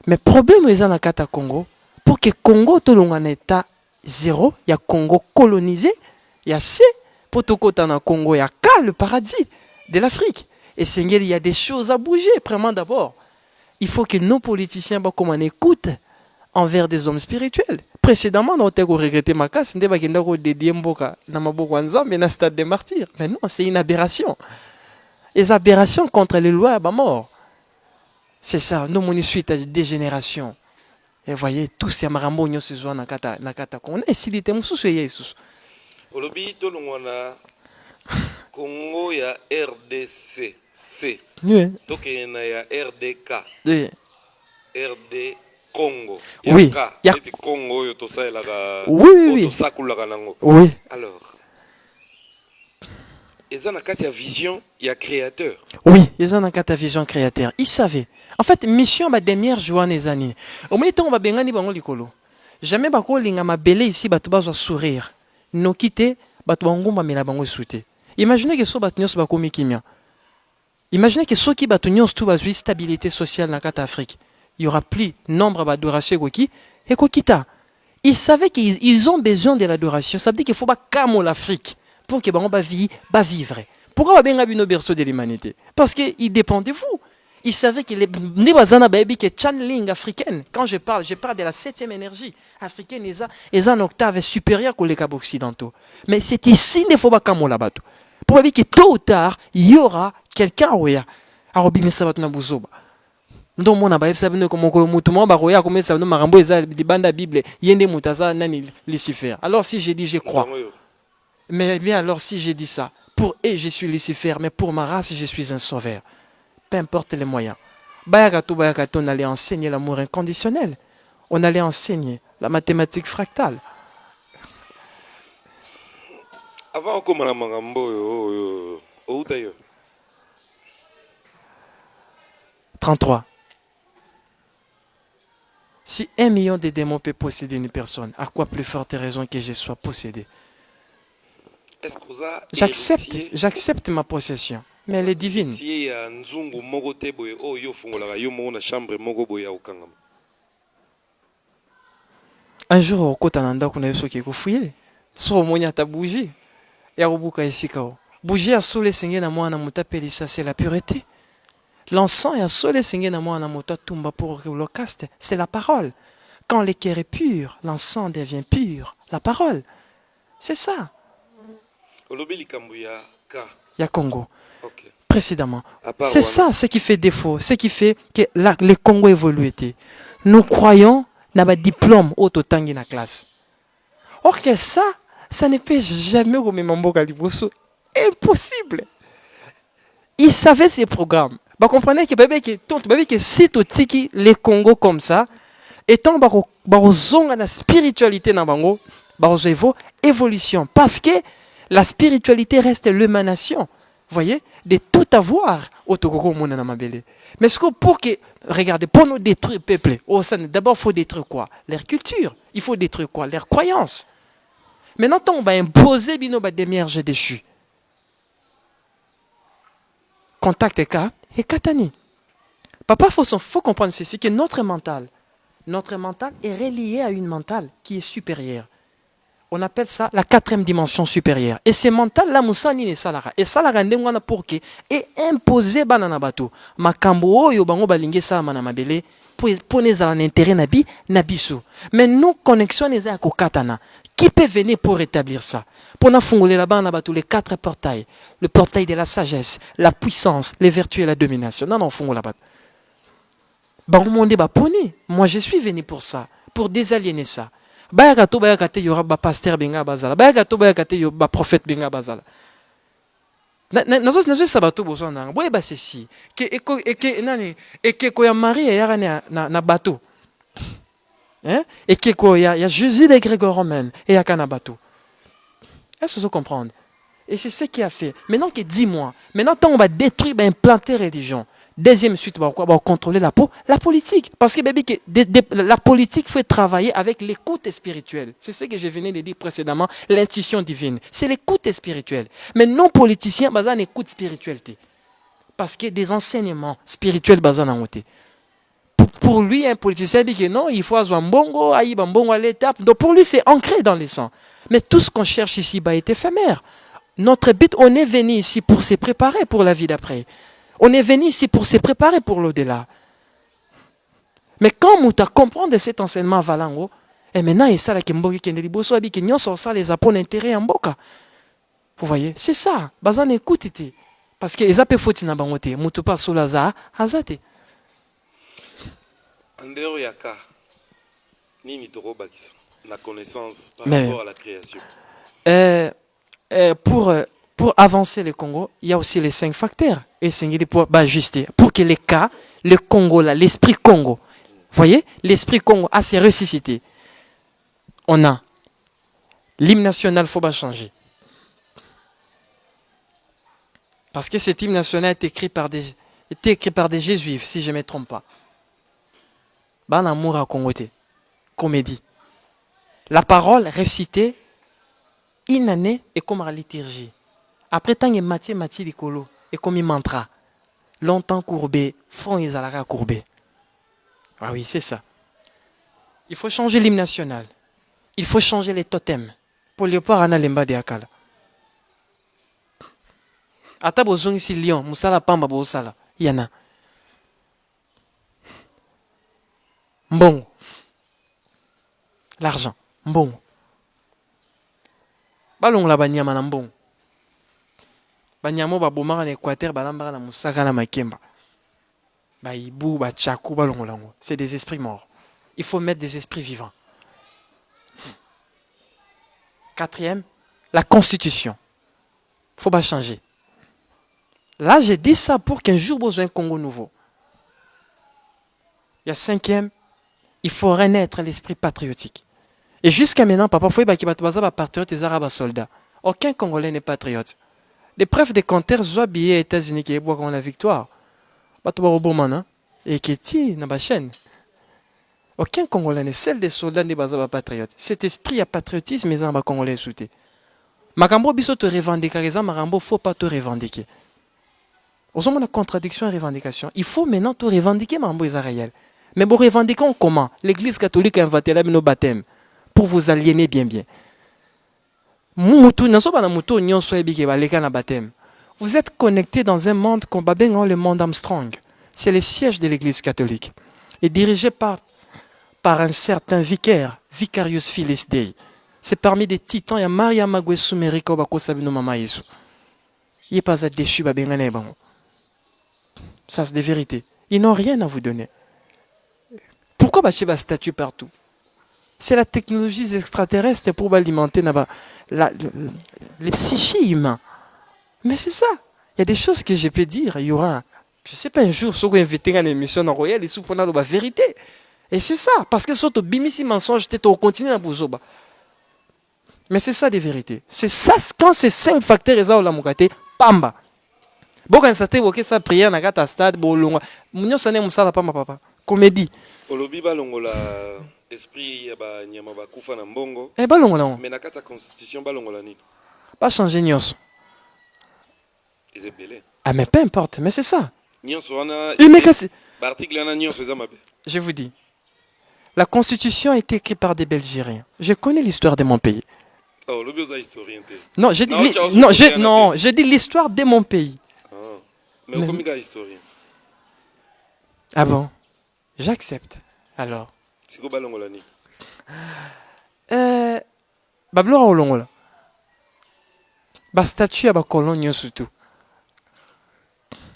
Mais le problème est dans le Congo. Pour que le Congo soit en état zéro, il y a Congo colonisé, il y a C, pour tout le dans le Congo, il y a K, le paradis de l'Afrique. Et Seigneur, il y a des choses à bouger. Premièrement, d'abord, il faut que nos politiciens, comme on écoute, envers des hommes spirituels. Précédemment, on a regretté ma casse, on a dédié Mboka, mais dans stade des martyrs. Mais non, c'est une aberration. Les aberrations contre les lois, bah mort. C'est ça, nous, mon suite à dégénération. Et voyez, tous ces marambos, nous sommes dans kata. On a essayé de nous Jesus.
Olobi to lungwana Congo ya RDC C.
Oui.
Donc il y a RDK.
Oui.
RD Congo.
Oui.
Il y a Congo yo to sa la
oui.
To sakulaka nango.
Oui.
Alors ils ont une vision, il y a créateur.
Oui, ils ont une vision créateur. Ils savaient. En fait, mission ma dernière joie les années. Au moins temps va bengani bango likolo. Jamais bako linga ma belé ici batu bazo sourire. No quitter batu bango ba mela bango souté. Imaginez que so batu nyos bako mikimia. Imaginez que ceux qui batu nyos tout bazui stabilité sociale dans la Afrique. Il y aura plus nombre d'adoration goki et kokita. Ils savaient qu'ils ont besoin de l'adoration. Ça veut dire qu'il faut pas camo l'Afrique pour que bango ba vivre. Pourquoi ba benga bino berceau de l'humanité? Parce que il dépend de vous. Ils savaient que les Nibazana baby que channeling africaine. Quand je parle de la 7e énergie africaine. Ils ont une octave supérieure que les câbles occidentaux. Mais c'est ici qu'il ne faut pas camo là-bas. Pour dire que tôt ou tard, il y aura quelqu'un où il y a. Arobi Misabat Nabuzoba. Ndo mona ba sabe no komoko mutumo ba roya comme ça no marambo eza di banda bible yende mutaza nani Lucifer. Alors si j'ai dit je crois. Mais bien alors si j'ai dit ça, pour eux je suis Lucifer, mais pour ma race je suis un sauveur. Peu importe les moyens. Bayakato on allait enseigner l'amour inconditionnel. On allait enseigner la mathématique fractale.
Avant comme la marambo au d'ailleurs
33. Si 1 million de démons peut posséder une personne, à quoi plus forte raison que je sois possédé?
Est-ce que vous avez
J'accepte ma possession, mais elle est divine. Un jour, au côté d'un endroit qu'on a eu ce qui est fouillé, sur mon yata bougie, et à Obuka et Sikao. Bougie à soleil singé na moi na muta ça c'est la pureté. L'encens et à soleil singé na moi na muta tumba pour l'holocauste, c'est la parole. Quand le cœur est pur, l'encens devient pur. La parole. C'est ça. Il y a Congo. Précédemment. C'est ça ce qui fait défaut, ce qui fait que le Congo évolue. Nous croyons dans un diplôme autotangi na classe. Or que ça ne peut jamais remettre Mboka Liboso. Impossible. Ils savaient ces programmes. Vous comprenez que si tu tiki les Congo comme ça, étant dans la spiritualité dans Bango, évolution. Parce que la spiritualité reste l'émanation, voyez, de tout avoir au Togo Mona Mabele. Mais ce que pour que, regardez, pour nous détruire le peuple, d'abord il faut détruire quoi? Leur culture. Il faut détruire quoi? Leurs croyances. Maintenant, on va imposer des mierges déchus. Contact et Katani. Papa, faut comprendre ceci, que notre mental est relié à une mentale qui est supérieure. On appelle ça la 4e dimension supérieure. Et ce mental là, Moussani ne salara. Et ça la rende ngwana pour que et imposer banana bato. Makambo oyo bango balinge sa manama bele pour les en intérêt nabi nabiso. Mais nous connexion les à katana. Qui peut venir pour rétablir ça? Pour nous fongoler là-bas, on a les 4 portails. Le portail de la sagesse, la puissance, les vertus et la domination. Non, non, fongoler là-bas. Moi, je suis venu pour ça, pour désaliéner ça. Il y aura un pasteur benga bazala. Il y aura un prophète benga bazala. Nazo sabato besoin na. Boye ba ceci. Que koya Marie ya na bateau. Hein? Et que koya ya Jésus de Grégor Romain et ya kana bateau. Est-ce que vous comprenez? Et c'est ce qui a fait. Maintenant que 10 mois, maintenant on va détruire, va implanter la religion. Deuxième suite, on va contrôler la politique. Parce que la politique faut travailler avec l'écoute spirituelle. C'est ce que je venais de dire précédemment, l'intuition divine. C'est l'écoute spirituelle. Mais non politiciens, basés en écoute spiritualité. Parce que des enseignements spirituels basés en côté. Pour lui, un politicien dit que non, il faut avoir un bongo, aïe, un bongo à l'étape. Donc pour lui, c'est ancré dans le sang. Mais tout ce qu'on cherche ici est éphémère. Notre but, on est venu ici pour se préparer pour la vie d'après. On est venu ici pour se préparer pour l'au-delà. Mais quand on comprend cet enseignement valango, et maintenant, il y a ça qui les apôts d'intérêt en boka. Vous voyez, c'est ça. Bazan écoute. Parce que les apôts faut-ils n'abangoter. Moutou pas sous la azate.
Andero yaka. Nini toro bakisa. La connaissance par rapport à la création. Pour avancer le Congo, il y a aussi les 5 facteurs. Et c'est pour ajuster. Pour que les cas, le Congo, là, l'esprit Congo, vous voyez, l'esprit Congo a ses ressuscité. On a l'hymne national, il ne faut pas changer. Parce que cet hymne national est écrit par des Jésuites, si je ne me trompe pas. Ban amour à Congo, comédie. La parole récitée, une année et comme la liturgie. Après tant que Mathieu Likolo et comme un mantra. Longtemps courbé, front et zalara courbé. Ah oui, c'est ça. Il faut changer l'hymne national. Il faut changer les totems. Pour Léopard Anna Lemba de Akala. Ata bozong ici Lyon, Moussala Pamba Bosala. Yana. Mbongo. L'argent. Mbongo. Balong la banyama na mbongo. Banyamo ba bomara na Équateur balambara na musaka na makemba. Ba ibu ba tchakou balong lango. C'est des esprits morts. Il faut mettre des esprits vivants. 4e, la constitution. Faut pas changer. Là, j'ai dit ça pour qu'un jour besoin un Congo nouveau. Il y a 5e, il faut renaître l'esprit patriotique. Et jusqu'à maintenant, papa, faut que patriote et arabes soldats. Aucun Congolais n'est patriote. Les preuves des compteurs soient billets États-Unis qui boivent la victoire. Et qui est dans la chaîne.
Aucun Congolais n'est celle des soldats des bazaba patriotes. Cet esprit à patriotisme, les amba Congolais souté. Makambo biso te revendiquer, les Makambo faut pas te revendiquer. Au moment de la contradiction et revendication, il faut maintenant te revendiquer, Mambo Israël. Mais vous revendiquez comment? L'Église catholique a inventé nos baptêmes pour vous aliéner bien. Vous êtes connecté dans un monde qu'on appelle le monde Armstrong. C'est le siège de l'Église catholique. Et dirigé par un certain vicaire, Vicarius Philis Dei. C'est parmi des titans, il y a Maria Magwe Sumeriko Bako Sabino Mama Yesu. Il n'est pas déchu, ça c'est des vérités. Ils n'ont rien à vous donner. Pourquoi bâcher la statue partout? C'est la technologie extraterrestre pour alimenter les psychies humains. Mais c'est ça. Il y a des choses que je peux dire. Il y aura, je ne sais pas, un jour, si vous invitez une émission en royal, il faut la vérité. Et c'est ça. Parce que surtout, bimisi mensonge, tu continues à vous. Mais c'est ça des vérités. C'est ça, quand c'est 5 facteurs, ils ont la moukate, pamba. Bon, quand ça t'est évoqué, ça prière, n'a pas stade, bon, long. Mounio sané moussala pamba papa. Comédie.
Olobi balongola esprit ya nyama bakufa na mbongo.
Eh balongola.
Mais na kata constitution balongola ni.
Pas changer nyos.
Ils belé.
Ah mais peu importe, mais c'est ça.
Nyos wana. Article na nyos eza mabe.
Je vous dis. La constitution a été écrite par des Belgériens. Je connais l'histoire de mon pays.
Oh, le bioza historien.
Non, j'ai dit j'ai dit l'histoire de mon pays.
Mais comme il historien.
Ah bon? J'accepte. Alors.
C'est quoi balongola ni?
Bablora olongola. Ba statue à ba colonne surtout.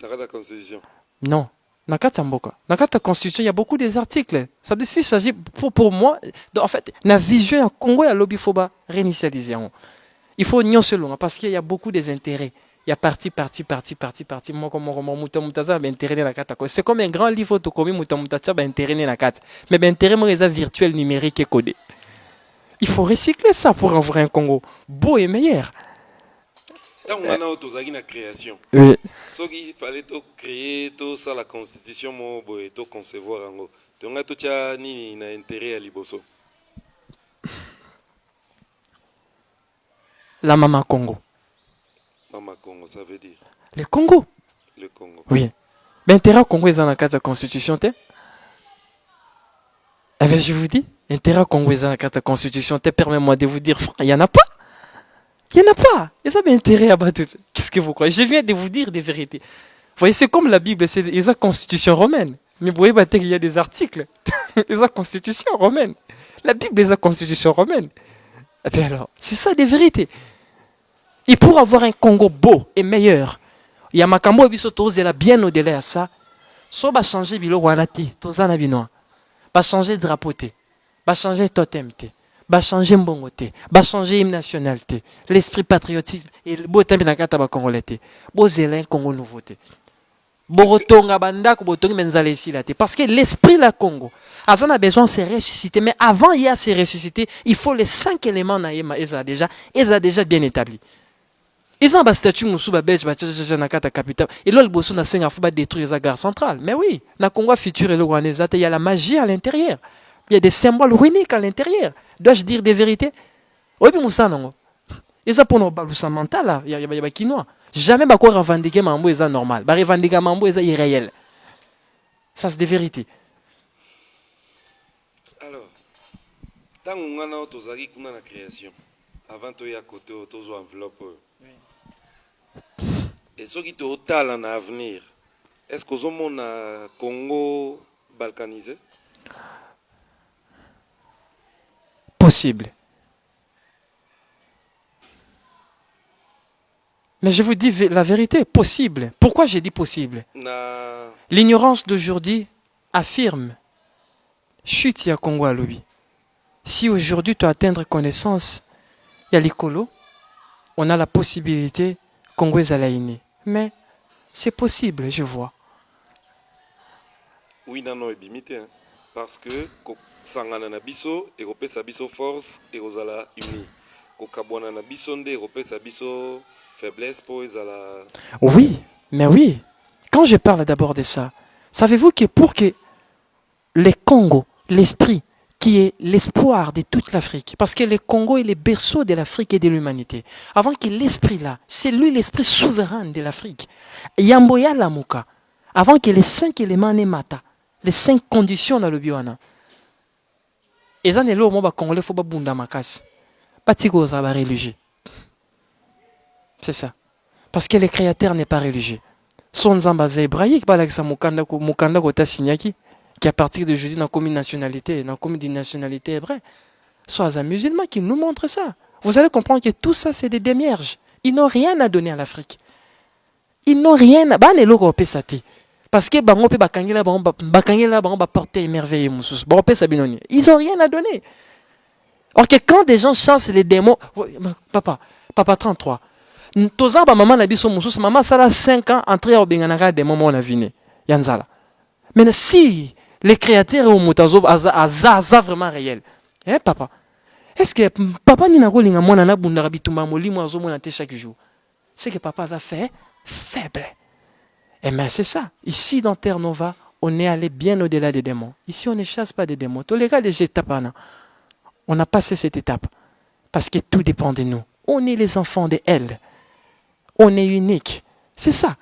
La constitution.
Non. Nakata Mboka. Nakata constitution, il y a beaucoup des articles. Ça veut dire s'il s'agit pour moi, en fait, la vision en Congo et à lobby faut réinitialiser. Il faut union selon parce qu'il y a beaucoup des intérêts. Il y a parti. C'est comme un grand livre autocommé, mais intérêt virtuel numérique et codé. Il faut recycler ça pour avoir un Congo beau et meilleur.
Tant qu'on a une création.
Oui.
Ce qu'il fallait créer, tout ça, la constitution, tout concevoir. Donc, tout a ni intérêt à l'iboso.
La Mama Congo.
Mama Congo, ça veut dire
le Congo.
Le Congo.
Oui. Mais intérêt Congo est dans la carte de la constitution, eh bien, je vous dis, intérêt Congo est dans la carte de la constitution, permettez-moi de vous dire, il n'y en a pas. Il n'y en a pas. Et ça m'a intérêt à battre. Qu'est-ce que vous croyez? Je viens de vous dire des vérités. Vous voyez, c'est comme la Bible, c'est la constitution romaine. Mais vous voyez, il y a des articles. La constitution romaine. La Bible est la constitution romaine. Et bien alors, c'est ça des vérités. Et pour avoir un Congo beau et meilleur, il y a Makambo et Bisoto, bien au-delà de ça. So va changer bilo wanati, tozana binoa. Va changer drapeau te. Va changer totem te. Va changer mbongo te. Va changer hymne national te. L'esprit patriotisme et le beau temple na kata ba congolais te. Bo zélin Congo nouveau te. Bo rotonga bandako bo tongi menzale ici là te. Parce que l'esprit la Congo, Azan a besoin de se ressusciter, mais avant il y a se ressusciter, il faut les 5 éléments na yema eza déjà bien établis. Ils ont un statut Moussouba Belge, na kata capitale. Et là, le bosso na senga faut détruire la gare centrale. Mais oui, na Congo futur et le Rwanda, il y a la magie à l'intérieur. Il y a des symboles runiques à l'intérieur. Dois-je dire des vérités? Oui, mais Moussa non. Et ça pour nos balousa mental là, il y a quinoa. Jamais ba quoi revendiquer mambo est normal. Ba revendiquer mambo est irréel. Ça c'est des vérités.
Alors, tant qu'on a autosagi qu'on a la création, avant de y à côté, autoso enveloppe. Et ce qui te total en avenir, est-ce que nous avons un Congo balkanisé?
Possible. Mais je vous dis la vérité, possible. Pourquoi j'ai dit possible? L'ignorance d'aujourd'hui affirme chute ya Congo à l'obi. Si aujourd'hui tu atteindre connaissance, il y a l'écolo, on a la possibilité Congo est alaïné. Mais c'est possible, je vois.
Oui, non, c'est limité. Parce que sangana na biso, Europe sa biso force, et osala uni. Kokabwana na biso nde, Europe sa biso faiblesse pour ezala.
Oui, mais oui. Quand je parle d'abord de ça, savez-vous que pour que les Congo l'esprit qui est l'espoir de toute l'Afrique. Parce que le Congo est le berceau de l'Afrique et de l'humanité. Avant que l'esprit là, c'est lui l'esprit souverain de l'Afrique. Yamboya Lamuka, avant que les 5 éléments ne mata, les 5 conditions dans le bioana. Et ça, c'est là où les Congolais ne faut pas bunda makas. Pas de religieux. C'est ça. Parce que le créateur n'est pas religieux. Son zambazé hébraïque, par exemple, Mukanda Kota Signaki, qui à partir de jeudi dans la nationalité, dans la nationalité hébraïque, soit un musulman qui nous montre ça. Vous allez comprendre que tout ça, c'est des démierges. Ils n'ont rien à donner à l'Afrique. Ils n'ont rien à donner. Parce que bango pe bakangela bango porter émerveillé mususu. Ils n'ont rien à donner. Or que quand des gens chassent les démons, papa 33. Toza ba maman na biso mususu, maman sala 5 ans entrer au benganaka des moments on a vine. Yanzala. Mais si les créateurs au mutazo aza vraiment réel. Papa. Est-ce que papa ni na kolinga mwana na bundaka bitumba molimo azo mona te chaque jour? C'est que papa a fait faible. Et bien c'est ça. Ici dans Terre Nova, on est allé bien au-delà des démons. Ici on ne chasse pas des démons. Tous les gars des étapes, on a passé cette étape. Parce que tout dépend de nous. On est les enfants de elle. On est unique. C'est ça.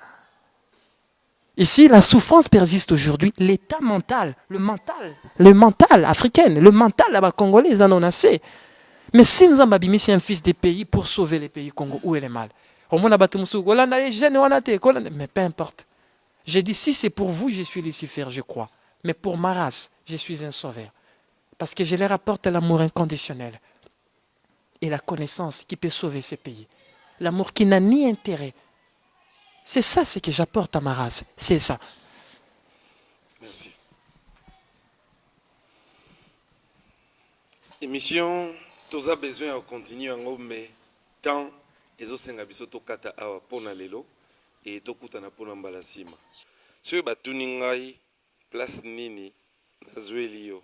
Ici, la souffrance persiste aujourd'hui. L'état mental, le mental africain, le mental là-bas congolais, ils en ont assez. Mais si nous avons un fils des pays pour sauver les pays Congo, où est le mal? Mais peu importe. J'ai dit, si c'est pour vous, je suis Lucifer, je crois. Mais pour ma race, je suis un sauveur. Parce que je leur apporte l'amour inconditionnel. Et la connaissance qui peut sauver ces pays. L'amour qui n'a ni intérêt. C'est ça ce que j'apporte à ma race. C'est ça.
Merci. Émission, tous a besoin de continuer mais tant les osenga biso to kata awa pona lelo et to kutana pona mbala sima. Soyo batuni ngai place nini nazweli yo.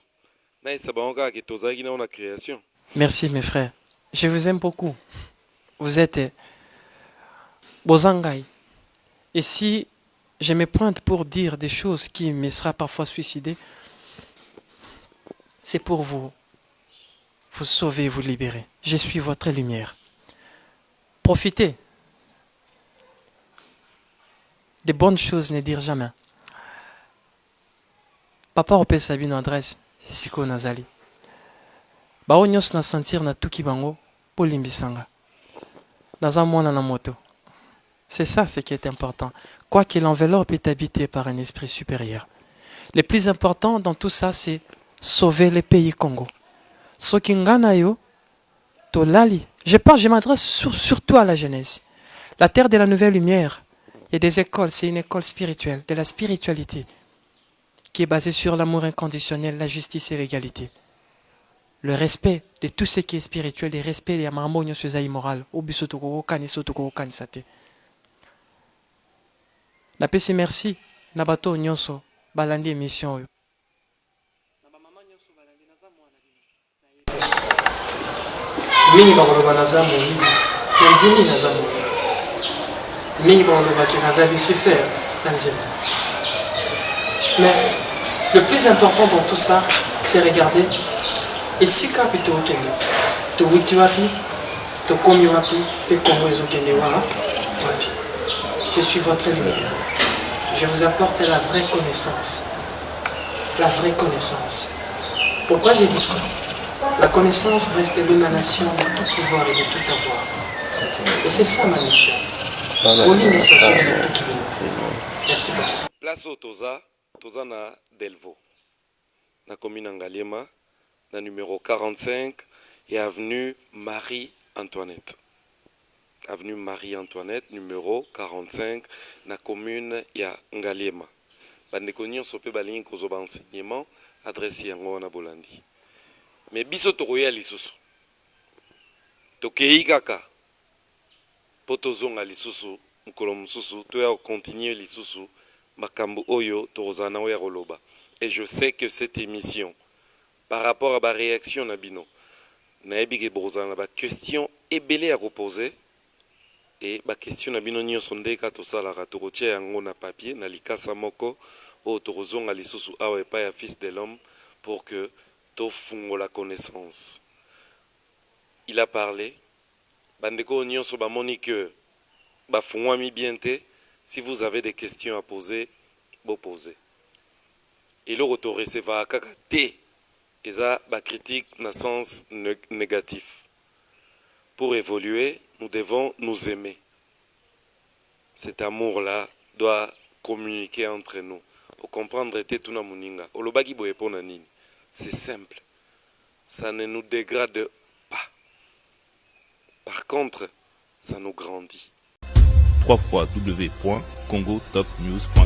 Na isabango ke tozaki na ona création.
Merci mes frères. Je vous aime beaucoup. Vous êtes Bozangai. Et si je me pointe pour dire des choses qui me sera parfois suicidées, c'est pour vous sauver, vous libérer. Je suis votre lumière. Profitez des bonnes choses, ne dire jamais. Papa opé sabi une adresse, siko nazali. Bao nyos na sentir na tuki bango, polimbisanga. Naza mwana na moto. C'est ça ce qui est important. Quoique l'enveloppe est habitée par un esprit supérieur. Le plus important dans tout ça, c'est sauver le pays Congo. Sokingana yo, tolali. Je m'adresse surtout à la jeunesse. La terre de la nouvelle lumière, il y a des écoles, c'est une école spirituelle, de la spiritualité, qui est basée sur l'amour inconditionnel, la justice et l'égalité. Le respect de tout ce qui est spirituel, le respect des marmonio suzai moral, obisotoko kani sotoko kani sate. Na pesi merci na bato nyonso balandi émission oyo. Mingi bakoloba naza moyibi, nanzimi naza moyibi. Mingi bakolobaki naza Lucifer, nanzimi. Mais le plus important dans tout ça, c'est regarder. Et si kapi to okende, to witi wapi, to komi wapi, et Congo ezokende wapi. Je suis votre lumière. Je vous apporte la vraie connaissance. La vraie connaissance. Pourquoi j'ai dit ça? La connaissance reste l'émanation de tout pouvoir et de tout avoir. Et c'est ça ma mission. L'initiation de tout qui vient. Merci beaucoup.
Place au Toza na Delvaux. Na commune Ngaliema, na numéro 45 et avenue Marie-Antoinette. Avenue Marie-Antoinette, numéro 45, na commune ya Ngaliema. Bandeko nyonso pe balingi kozoba enseignement, adresse yango na Bolandi. Mais biso tokoya lisusu. Tokei kaka. Po tozonga lisusu, mukolo mususu, toya continuer lisusu, makambo oyo tozana oya koloba. Et je sais que cette émission, par rapport à ma réaction na bino, na ebike bozana ba question ebele à reposer. Et la question na bino nyonso ndeka tosalaka tokotia yango na papier na likasa moko o tokozonga lisusu awa epai ya fils de l'homme pour que tofungo la connaissance. Il a parlé. Bandeko nyonso bamoni que bafungwami bien te. Si vous avez des questions à poser, vous posez. Et le retour recevra kaka te. Et ça, ba critique dans sens négatif. Pour évoluer, nous devons nous aimer. Cet amour-là doit communiquer entre nous. Pour comprendre Tetuna Muninga. Olobaki boyepona nini. C'est simple. Ça ne nous dégrade pas. Par contre, ça nous grandit.
www.congotopnews.com